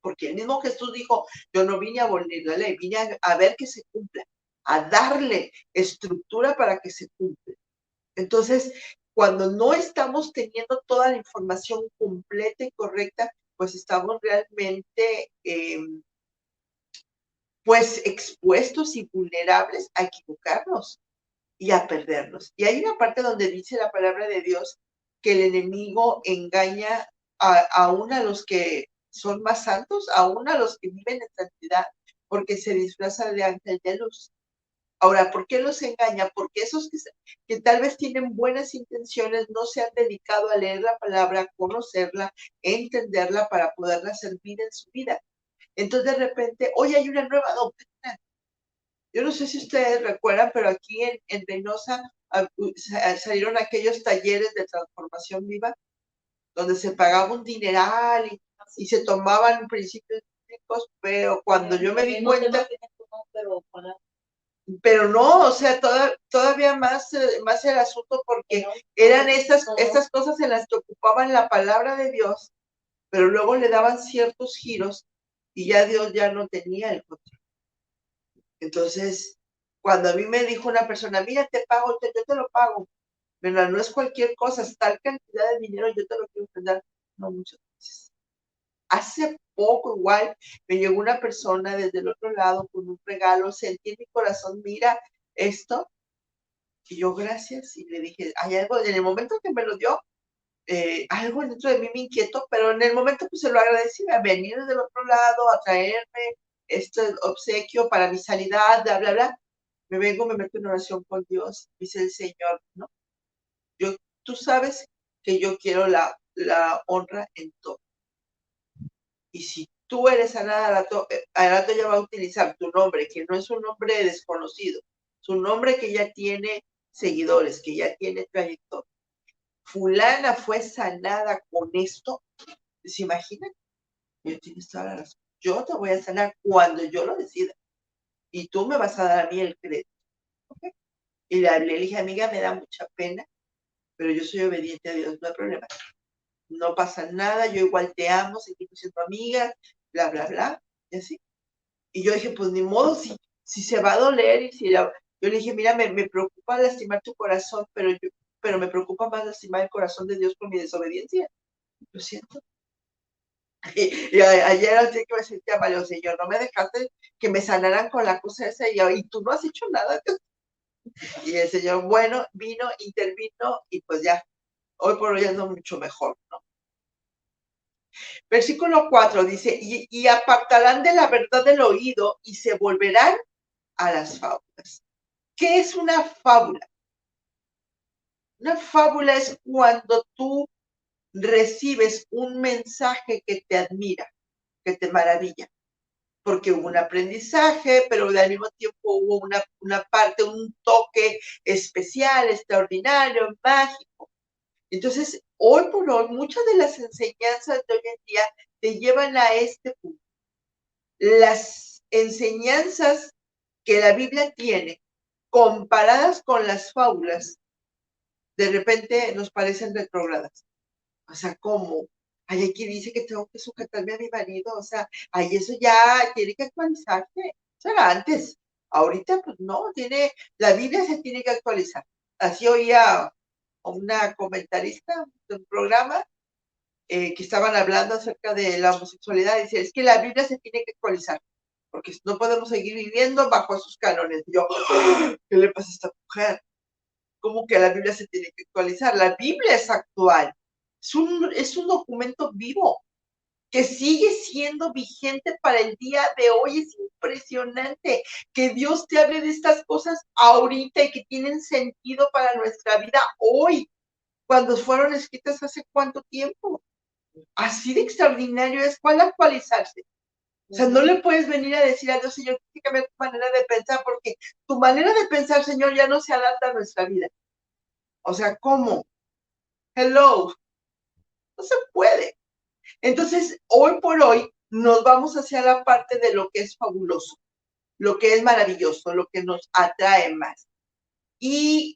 Porque el mismo Jesús dijo, yo no vine a abolir la ley, vine a ver que se cumpla, a darle estructura para que se cumpla. Entonces, cuando no estamos teniendo toda la información completa y correcta, pues estamos realmente pues expuestos y vulnerables a equivocarnos y a perdernos. Y hay una parte donde dice la palabra de Dios que el enemigo engaña aún a los que son más santos, aún a los que viven en santidad, porque se disfraza de ángel de luz. Ahora, ¿por qué los engaña? Porque esos que tal vez tienen buenas intenciones no se han dedicado a leer la palabra, a conocerla, entenderla para poderla servir en su vida. Entonces, de repente, hoy hay una nueva doctrina. Yo no sé si ustedes recuerdan, pero aquí en Reynosa salieron aquellos talleres de transformación viva, donde se pagaba un dineral y se tomaban principios bíblicos, pero cuando yo me di cuenta, pero no, o sea, todavía más el asunto, porque eran estas cosas en las que ocupaban la palabra de Dios, pero luego le daban ciertos giros y ya Dios ya no tenía el control. Entonces, cuando a mí me dijo una persona, mira, te pago, yo te lo pago, pero no es cualquier cosa, es tal cantidad de dinero, yo te lo quiero dar. No, muchas veces. Hace poco igual me llegó una persona desde el otro lado con un regalo, sentí en mi corazón, mira esto, y yo gracias, y le dije, hay algo, en el momento que me lo dio, algo dentro de mí me inquietó, pero en el momento pues se lo agradecí, a venir desde el otro lado, a traerme este obsequio para mi sanidad, bla, bla, bla. Me vengo, me meto en oración con Dios, dice el Señor, ¿no? Tú sabes que yo quiero la honra en todo. Y si tú eres sanada, al rato ya va a utilizar tu nombre, que no es un nombre desconocido, es un nombre que ya tiene seguidores, que ya tiene trayectoria. Fulana fue sanada con esto. ¿Se imaginan? Yo tienes toda la razón. Yo te voy a sanar cuando yo lo decida. Y tú me vas a dar a mí el crédito. ¿Okay? Y le dije, amiga, me da mucha pena, pero yo soy obediente a Dios, no hay problema. No pasa nada, yo igual te amo, seguimos siendo amigas, bla, bla, bla, y así. Y yo dije, pues ni modo, si se va a doler, y si yo le dije, mira, me preocupa lastimar tu corazón, pero me preocupa más lastimar el corazón de Dios por mi desobediencia. Lo siento. Y ayer al día que me sentía mal, Señor, no me dejaste que me sanaran con la cosa esa, y tú no has hecho nada. Y el Señor, bueno, vino, intervino, y pues ya, hoy por hoy ando mucho mejor, ¿no? Versículo 4 dice, y apartarán de la verdad del oído y se volverán a las fábulas. ¿Qué es una fábula? Una fábula es cuando tú recibes un mensaje que te admira, que te maravilla, porque hubo un aprendizaje, pero al mismo tiempo hubo una parte, un toque especial, extraordinario, mágico. Entonces, hoy por hoy, muchas de las enseñanzas de hoy en día te llevan a este punto. Las enseñanzas que la Biblia tiene, comparadas con las fábulas, de repente nos parecen retrógradas. O sea, ¿cómo? Ay, aquí dice que tengo que sujetarme a mi marido. O sea, ay, eso ya tiene que actualizarse. Eso era antes. Ahorita, pues no, la Biblia se tiene que actualizar. Así oía a una comentarista de un programa que estaban hablando acerca de la homosexualidad. Dice, es que la Biblia se tiene que actualizar, porque no podemos seguir viviendo bajo esos cánones. Y yo, ¿qué le pasa a esta mujer? ¿Cómo que la Biblia se tiene que actualizar? La Biblia es actual. Es un documento vivo que sigue siendo vigente para el día de hoy. Es impresionante que Dios te hable de estas cosas ahorita y que tienen sentido para nuestra vida hoy. cuando fueron escritas hace cuánto tiempo. Así de extraordinario es. ¿Cuál actualizarse? O sea, no le puedes venir a decir a Dios, Señor, tienes que cambiar tu manera de pensar, porque tu manera de pensar, Señor, ya no se adapta a nuestra vida. O sea, ¿cómo? Hello. No se puede. Entonces, hoy por hoy, nos vamos hacia la parte de lo que es fabuloso, lo que es maravilloso, lo que nos atrae más. Y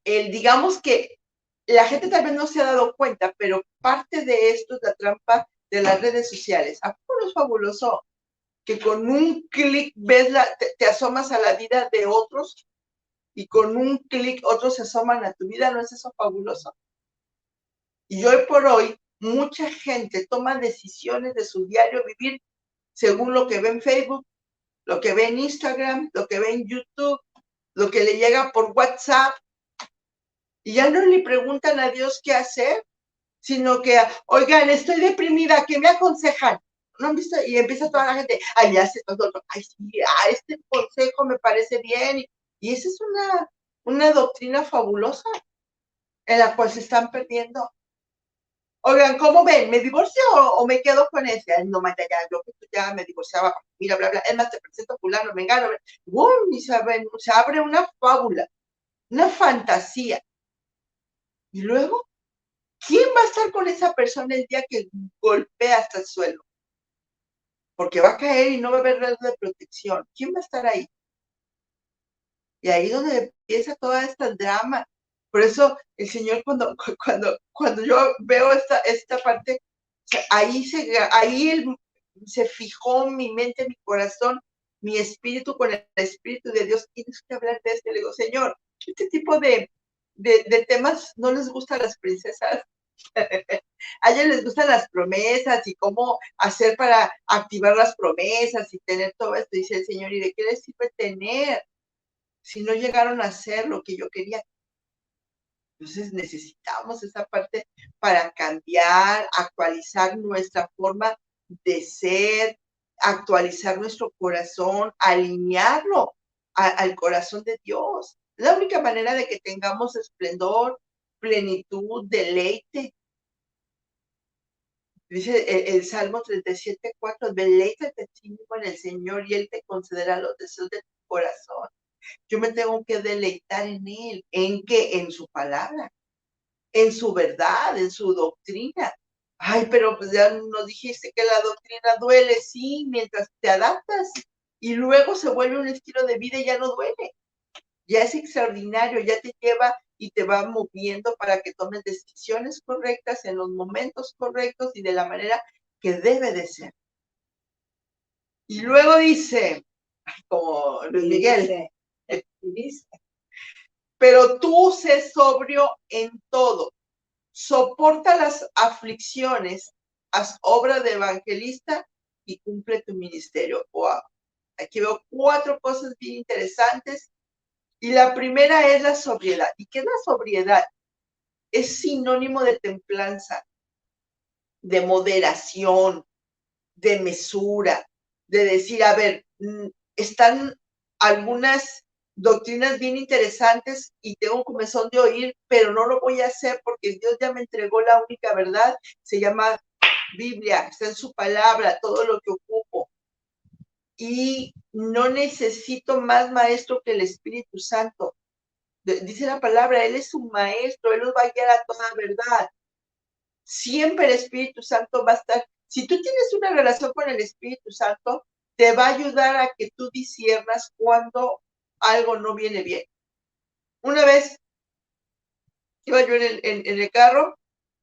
digamos que la gente tal vez no se ha dado cuenta, pero parte de esto es la trampa de las redes sociales. ¿A poco no es fabuloso que con un clic ves te asomas a la vida de otros y con un clic otros se asoman a tu vida? ¿No es eso fabuloso? Y hoy por hoy, mucha gente toma decisiones de su diario vivir según lo que ve en Facebook, lo que ve en Instagram, lo que ve en YouTube, lo que le llega por WhatsApp. Y ya no le preguntan a Dios qué hacer, sino que, oigan, estoy deprimida, ¿qué me aconsejan? ¿No han visto? Y empieza toda la gente, ay, ya sé todo, ay, sí, este consejo me parece bien. Y esa es una doctrina fabulosa en la cual se están perdiendo. Oigan, ¿cómo ven? ¿Me divorcio o me quedo con ese? Ay, no, mata, ya, yo ya me divorciaba, mira, bla, bla, es más, te presento fulano, mengano, y se abre una fábula, una fantasía. Y luego, ¿quién va a estar con esa persona el día que golpea hasta el suelo? Porque va a caer y no va a haber red de protección. ¿Quién va a estar ahí? Y ahí es donde empieza toda esta drama. Por eso el Señor cuando yo veo esta parte, o sea, ahí él se fijó mi mente, mi corazón, mi espíritu con el espíritu de Dios. Tienes que hablar de esto. Le digo, Señor, este tipo de temas no les gusta a las princesas. A ellos les gustan las promesas y cómo hacer para activar las promesas y tener todo esto. Dice el Señor, ¿y de qué les sirve tener si no llegaron a hacer lo que yo quería? Entonces necesitamos esa parte para cambiar, actualizar nuestra forma de ser, actualizar nuestro corazón, alinearlo al corazón de Dios. Es la única manera de que tengamos esplendor, plenitud, deleite. Dice el Salmo 37:4, deleítate a ti mismo en el Señor y Él te concederá los deseos de tu corazón. Yo me tengo que deleitar en Él. ¿En qué? En su palabra, en su verdad, en su doctrina. Ay, pero pues ya nos dijiste que la doctrina duele, sí, mientras te adaptas y luego se vuelve un estilo de vida y ya no duele. Ya es extraordinario, ya te lleva y te va moviendo para que tomes decisiones correctas en los momentos correctos y de la manera que debe de ser. Y luego dice, como Luis Miguel, dice, pero tú sé sobrio en todo, soporta las aflicciones, haz obra de evangelista y cumple tu ministerio. Wow. Aquí veo 4 cosas bien interesantes. Y la primera es la sobriedad. ¿Y qué es la sobriedad? Es sinónimo de templanza, de moderación, de mesura, de decir, a ver, están algunas doctrinas bien interesantes y tengo comezón de oír, pero no lo voy a hacer porque Dios ya me entregó la única verdad, se llama Biblia, está en su palabra, todo lo que ocupo. Y no necesito más maestro que el Espíritu Santo. Dice la palabra, Él es un maestro, Él nos va a guiar a toda verdad. Siempre el Espíritu Santo va a estar. Si tú tienes una relación con el Espíritu Santo, te va a ayudar a que tú disiernas cuando algo no viene bien. Una vez iba yo en el carro,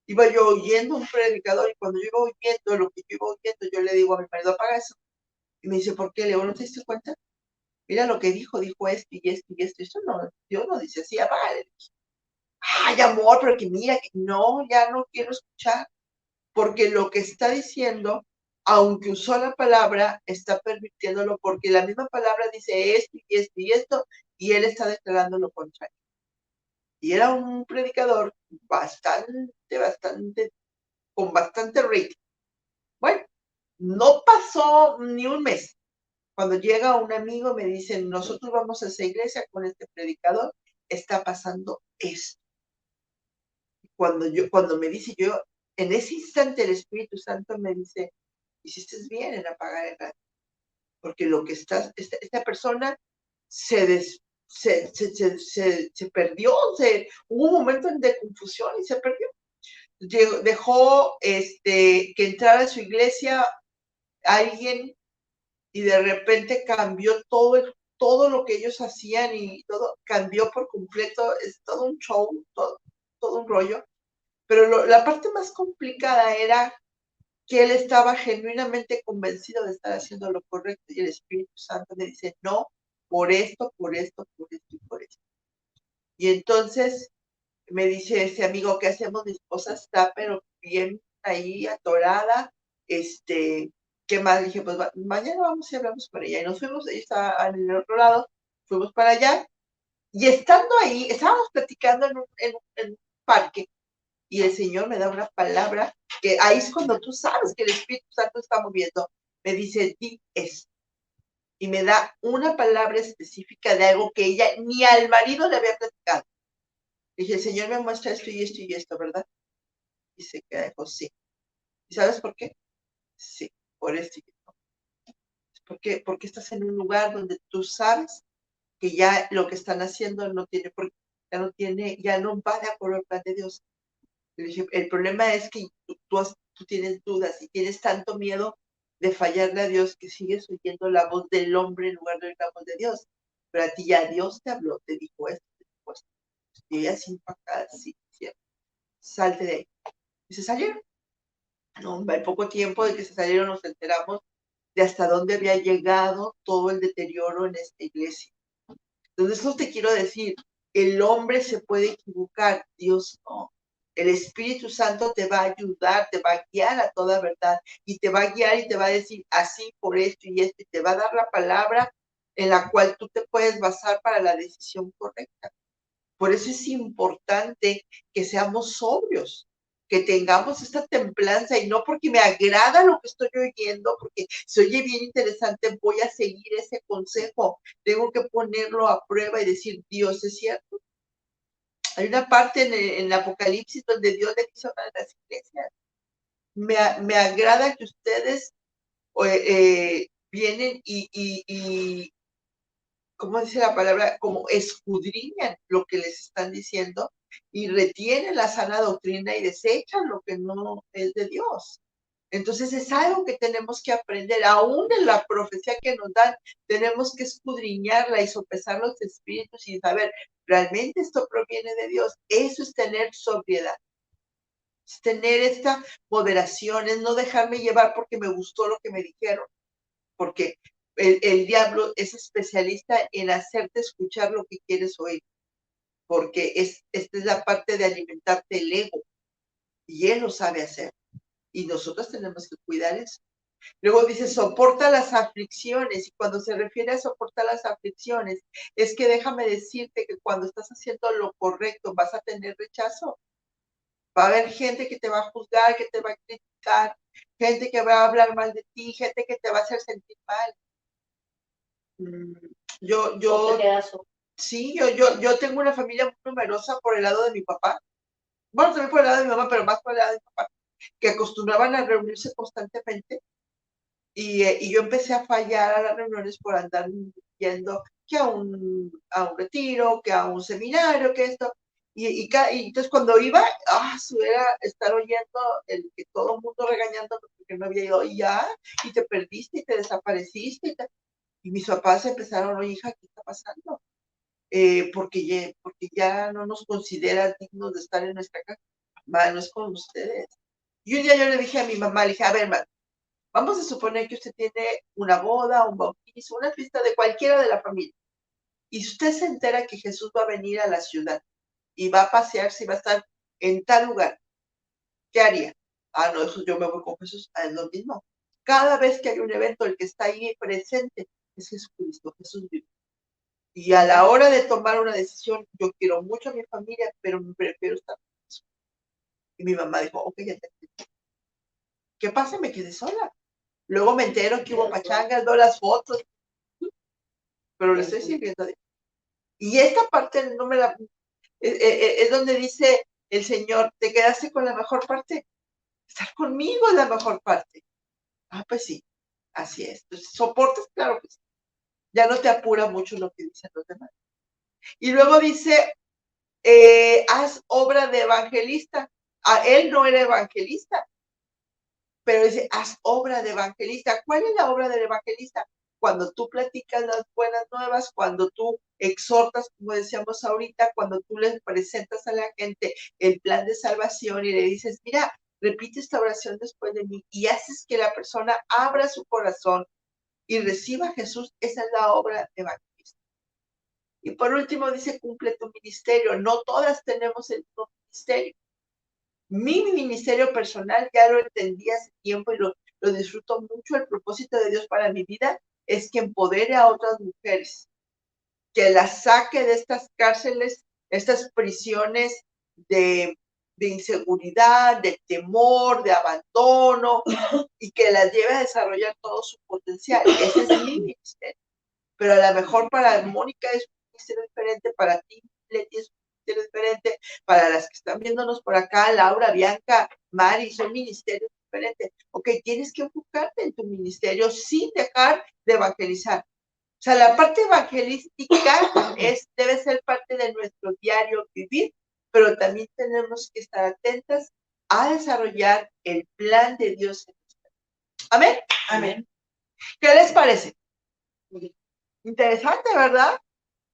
iba yo oyendo un predicador y cuando yo iba oyendo lo que yo iba oyendo, yo le digo a mi marido, apaga eso. Y me dice, ¿por qué, Leo? ¿No te diste cuenta? Mira lo que dijo esto y esto y esto. Eso no, Dios no dice así, apágale. Ay, amor, pero que mira, que no, ya no quiero escuchar. Porque lo que está diciendo, aunque usó la palabra, está permitiéndolo porque la misma palabra dice esto y esto y esto, y él está declarando lo contrario. Y era un predicador con bastante rating. Bueno, no pasó ni un mes. Cuando llega un amigo me dice, nosotros vamos a esa iglesia con este predicador está pasando esto. Cuando me dice yo, en ese instante el Espíritu Santo me dice, hiciste bien en apagar el radio, porque lo que esta persona se perdió, hubo un momento de confusión y se perdió. Dejó que entrara a su iglesia alguien y de repente cambió todo lo que ellos hacían y todo cambió por completo. Es todo un show, todo un rollo. Pero la parte más complicada era que él estaba genuinamente convencido de estar haciendo lo correcto y el Espíritu Santo le dice, no, por esto, por esto, por esto y por esto. Y entonces me dice ese amigo, ¿qué hacemos? Mi esposa está, pero bien ahí, atorada. ¿Qué más? Le dije, pues mañana vamos y hablamos con ella. Y nos fuimos, ella estaba en el otro lado, fuimos para allá. Y estando ahí, estábamos platicando en un parque. Y el Señor me da una palabra, que ahí es cuando tú sabes que el Espíritu Santo está moviendo. Me dice, di esto. Y me da una palabra específica de algo que ella ni al marido le había platicado. Dije, el Señor me muestra esto y esto y esto, ¿verdad? Y se queda, dijo, sí. ¿Y sabes por qué? Sí, por esto y esto. ¿Por qué? Porque estás en un lugar donde tú sabes que ya lo que están haciendo no tiene, ya no va de acuerdo al plan de Dios. Le dije, el problema es que tú tienes dudas y tienes tanto miedo de fallarle a Dios que sigues oyendo la voz del hombre en lugar de la voz de Dios. Pero a ti ya Dios te habló, te dijo esto, te dijo esto. Y ella así impactada, sí, cierto. Salte de ahí. Y se salieron. No, en poco tiempo de que se salieron nos enteramos de hasta dónde había llegado todo el deterioro en esta iglesia. Entonces, eso te quiero decir, el hombre se puede equivocar, Dios no. El Espíritu Santo te va a ayudar, te va a guiar a toda verdad y te va a guiar y te va a decir así por esto y esto y te va a dar la palabra en la cual tú te puedes basar para la decisión correcta. Por eso es importante que seamos sobrios, que tengamos esta templanza y no porque me agrada lo que estoy oyendo, porque se oye bien interesante, voy a seguir ese consejo. Tengo que ponerlo a prueba y decir, Dios, ¿es cierto? Hay una parte en el Apocalipsis donde Dios le dice a las iglesias, me agrada que ustedes vienen y ¿cómo dice la palabra? Como escudriñan lo que les están diciendo y retienen la sana doctrina y desechan lo que no es de Dios. Entonces es algo que tenemos que aprender, aún en la profecía que nos dan, tenemos que escudriñarla y sopesar los espíritus y saber, ¿realmente esto proviene de Dios? Eso es tener sobriedad, es tener esta moderación, es no dejarme llevar porque me gustó lo que me dijeron, porque el diablo es especialista en hacerte escuchar lo que quieres oír, porque esta es la parte de alimentarte el ego, y él lo sabe hacer, y nosotros tenemos que cuidar eso. Luego dice, soporta las aflicciones, y cuando se refiere a soportar las aflicciones, es que déjame decirte que cuando estás haciendo lo correcto vas a tener rechazo. Va a haber gente que te va a juzgar, que te va a criticar, gente que va a hablar mal de ti, gente que te va a hacer sentir mal. Yo, sí, yo tengo una familia muy numerosa por el lado de mi papá. Bueno, también por el lado de mi mamá, pero más por el lado de mi papá, que acostumbraban a reunirse constantemente. Y yo empecé a fallar a las reuniones por andar yendo que a un retiro, que a un seminario, que esto. Y entonces cuando iba, era estar oyendo que todo el mundo regañando porque no había ido y ya, y te perdiste y te desapareciste. Y mis papás empezaron, oye, hija, ¿qué está pasando? Porque ya no nos consideras dignos de estar en nuestra casa. Mamá, no es con ustedes. Y un día yo le dije a mi mamá, le dije, a ver, mamá, vamos a suponer que usted tiene una boda, un bautizo, una fiesta de cualquiera de la familia. Y usted se entera que Jesús va a venir a la ciudad y va a pasearse y va a estar en tal lugar. ¿Qué haría? No, eso yo me voy con Jesús. Es lo mismo. Cada vez que hay un evento, el que está ahí presente es Jesucristo, Jesús vive. Y a la hora de tomar una decisión, yo quiero mucho a mi familia, pero me prefiero estar con Jesús. Y mi mamá dijo, ok, ya te entiendo. ¿Qué pasa? Me quedé sola. Luego me entero que hubo pachangas, veo las fotos, pero le estoy sirviendo a Dios. Y esta parte no me la... es donde dice el Señor, te quedaste con la mejor parte. Estar conmigo es la mejor parte. Ah, pues sí, así es. Entonces, soportas, claro que sí. Ya no te apura mucho lo que dicen los demás. Y luego dice, haz obra de evangelista. Él no era evangelista, pero dice, haz obra de evangelista. ¿Cuál es la obra del evangelista? Cuando tú platicas las buenas nuevas, cuando tú exhortas, como decíamos ahorita, cuando tú les presentas a la gente el plan de salvación y le dices, mira, repite esta oración después de mí y haces que la persona abra su corazón y reciba a Jesús, esa es la obra evangelista. Y por último dice, cumple tu ministerio. No todas tenemos el mismo ministerio. Mi ministerio personal ya lo entendí hace tiempo y lo disfruto mucho. El propósito de Dios para mi vida es que empodere a otras mujeres, que las saque de estas cárceles, estas prisiones de, de inseguridad, de temor, de abandono, y que las lleve a desarrollar todo su potencial. Ese es mi ministerio. Pero a lo mejor para Mónica es un ministerio diferente, para ti, Leti, es un ministerio diferente, para las que están viéndonos por acá, Laura, Bianca, Mari, son ministerios diferentes. Ok, tienes que enfocarte en tu ministerio sin dejar de evangelizar. O sea, la parte evangelística debe ser parte de nuestro diario vivir, pero también tenemos que estar atentas a desarrollar el plan de Dios en nuestra vida. Amén. Amén. ¿Qué les parece? Interesante, ¿verdad?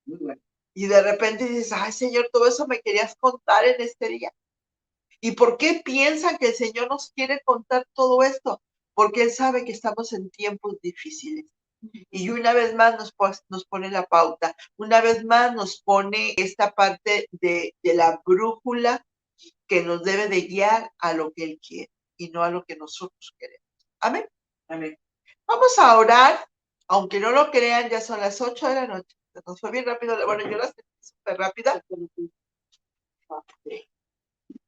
Muy bueno. Y de repente dices, ay, Señor, todo eso me querías contar en este día. ¿Y por qué piensan que el Señor nos quiere contar todo esto? Porque Él sabe que estamos en tiempos difíciles. Y una vez más nos pone la pauta, una vez más nos pone esta parte de la brújula que nos debe de guiar a lo que Él quiere y no a lo que nosotros queremos. Amén. Amén. Vamos a orar, aunque no lo crean, ya son las 8 de la noche. Nos fue bien rápido. Bueno, yo las sentí súper rápida.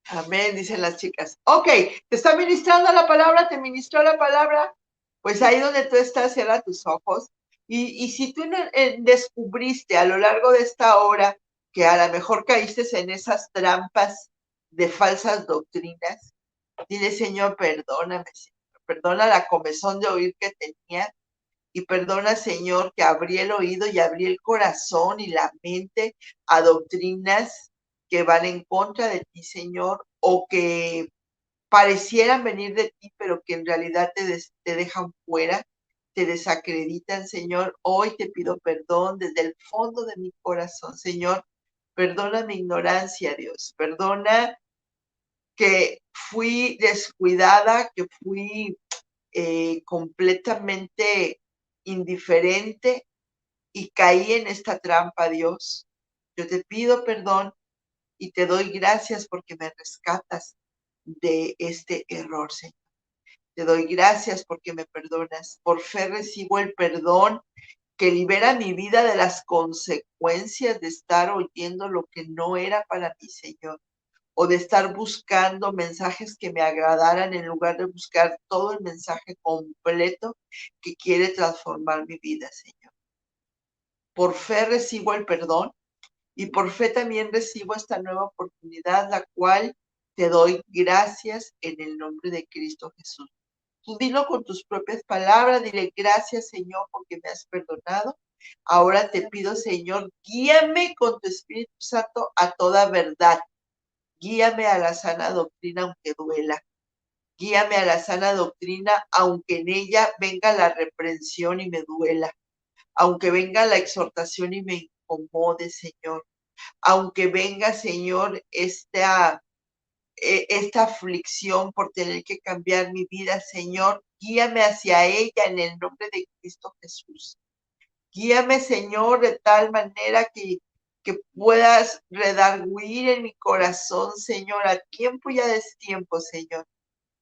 Amén, dicen las chicas. Ok, ¿te está ministrando la palabra? ¿Te ministró la palabra? Pues ahí donde tú estás, cierra tus ojos. Y si tú descubriste a lo largo de esta hora que a lo mejor caíste en esas trampas de falsas doctrinas, dile, Señor, perdóname, Señor. Perdona la comezón de oír que tenía. Y perdona, Señor, que abrí el oído y abrí el corazón y la mente a doctrinas que van en contra de ti, Señor, o que parecieran venir de ti, pero que en realidad te dejan fuera, te desacreditan, Señor. Hoy te pido perdón desde el fondo de mi corazón, Señor. Perdona mi ignorancia, Dios. Perdona que fui descuidada, que fui completamente indiferente y caí en esta trampa, Dios. Yo te pido perdón y te doy gracias porque me rescatas de este error, Señor. Te doy gracias porque me perdonas. Por fe recibo el perdón que libera mi vida de las consecuencias de estar oyendo lo que no era para mí, Señor, o de estar buscando mensajes que me agradaran en lugar de buscar todo el mensaje completo que quiere transformar mi vida, Señor. Por fe recibo el perdón y por fe también recibo esta nueva oportunidad, la cual te doy gracias en el nombre de Cristo Jesús. Tú dilo con tus propias palabras, dile gracias, Señor, porque me has perdonado. Ahora te pido, Señor, guíame con tu Espíritu Santo a toda verdad. Guíame a la sana doctrina aunque duela. Guíame a la sana doctrina aunque en ella venga la reprensión y me duela. Aunque venga la exhortación y me incomode, Señor. Aunque venga, Señor, esta aflicción por tener que cambiar mi vida, Señor, guíame hacia ella en el nombre de Cristo Jesús. Guíame, Señor, de tal manera que puedas redarguir en mi corazón, Señor, a tiempo y a destiempo, Señor,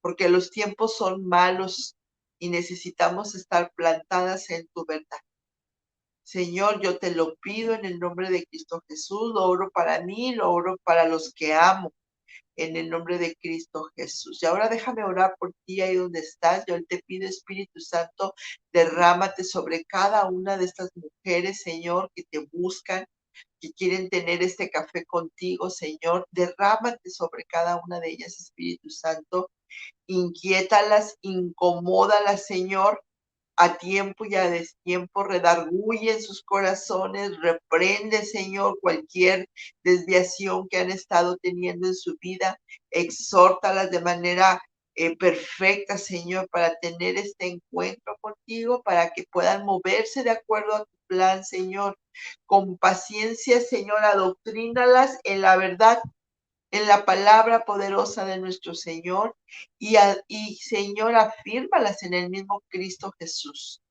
porque los tiempos son malos y necesitamos estar plantadas en tu verdad. Señor, yo te lo pido en el nombre de Cristo Jesús, lo oro para mí, lo oro para los que amo, en el nombre de Cristo Jesús. Y ahora déjame orar por ti ahí donde estás. Yo te pido, Espíritu Santo, derrámate sobre cada una de estas mujeres, Señor, que te buscan. que quieren tener este café contigo, Señor. Derrámate sobre cada una de ellas, Espíritu Santo. Inquiétalas, incomódalas, Señor, a tiempo y a destiempo, redarguye en sus corazones, reprende, Señor, cualquier desviación que han estado teniendo en su vida, exhórtalas de manera perfecta, Señor, para tener este encuentro contigo, para que puedan moverse de acuerdo a tu plan, Señor. Con paciencia, Señor, adoctrínalas en la verdad, en la palabra poderosa de nuestro Señor, y Señor, afírmalas en el mismo Cristo Jesús.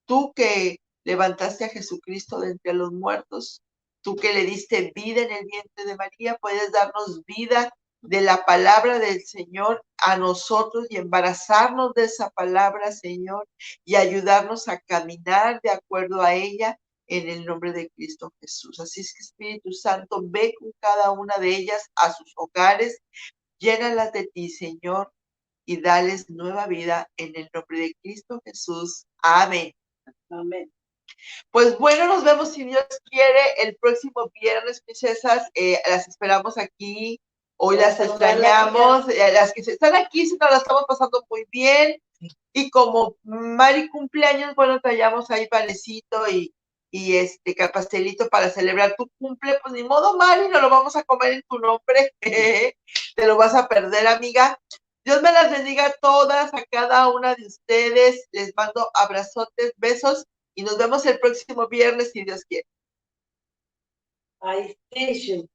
Tú que levantaste a Jesucristo de entre los muertos, tú que le diste vida en el vientre de María, puedes darnos vida de la palabra del Señor a nosotros y embarazarnos de esa palabra, Señor, y ayudarnos a caminar de acuerdo a ella en el nombre de Cristo Jesús. Así es que, Espíritu Santo, ve con cada una de ellas a sus hogares, llénalas de ti, Señor, y dales nueva vida en el nombre de Cristo Jesús. Amén. Amén. Pues bueno, nos vemos si Dios quiere el próximo viernes, princesas. Las esperamos aquí. Hoy Para las saludarla, extrañamos. Las que están aquí, si nos la estamos pasando muy bien. Y como Mari cumpleaños, bueno, traíamos ahí panecito y pastelito para celebrar tu cumple. Pues ni modo, Mari, no lo vamos a comer en tu nombre. Te lo vas a perder, amiga. Dios me las bendiga a todas, a cada una de ustedes. Les mando abrazotes, besos y nos vemos el próximo viernes si Dios quiere. I station.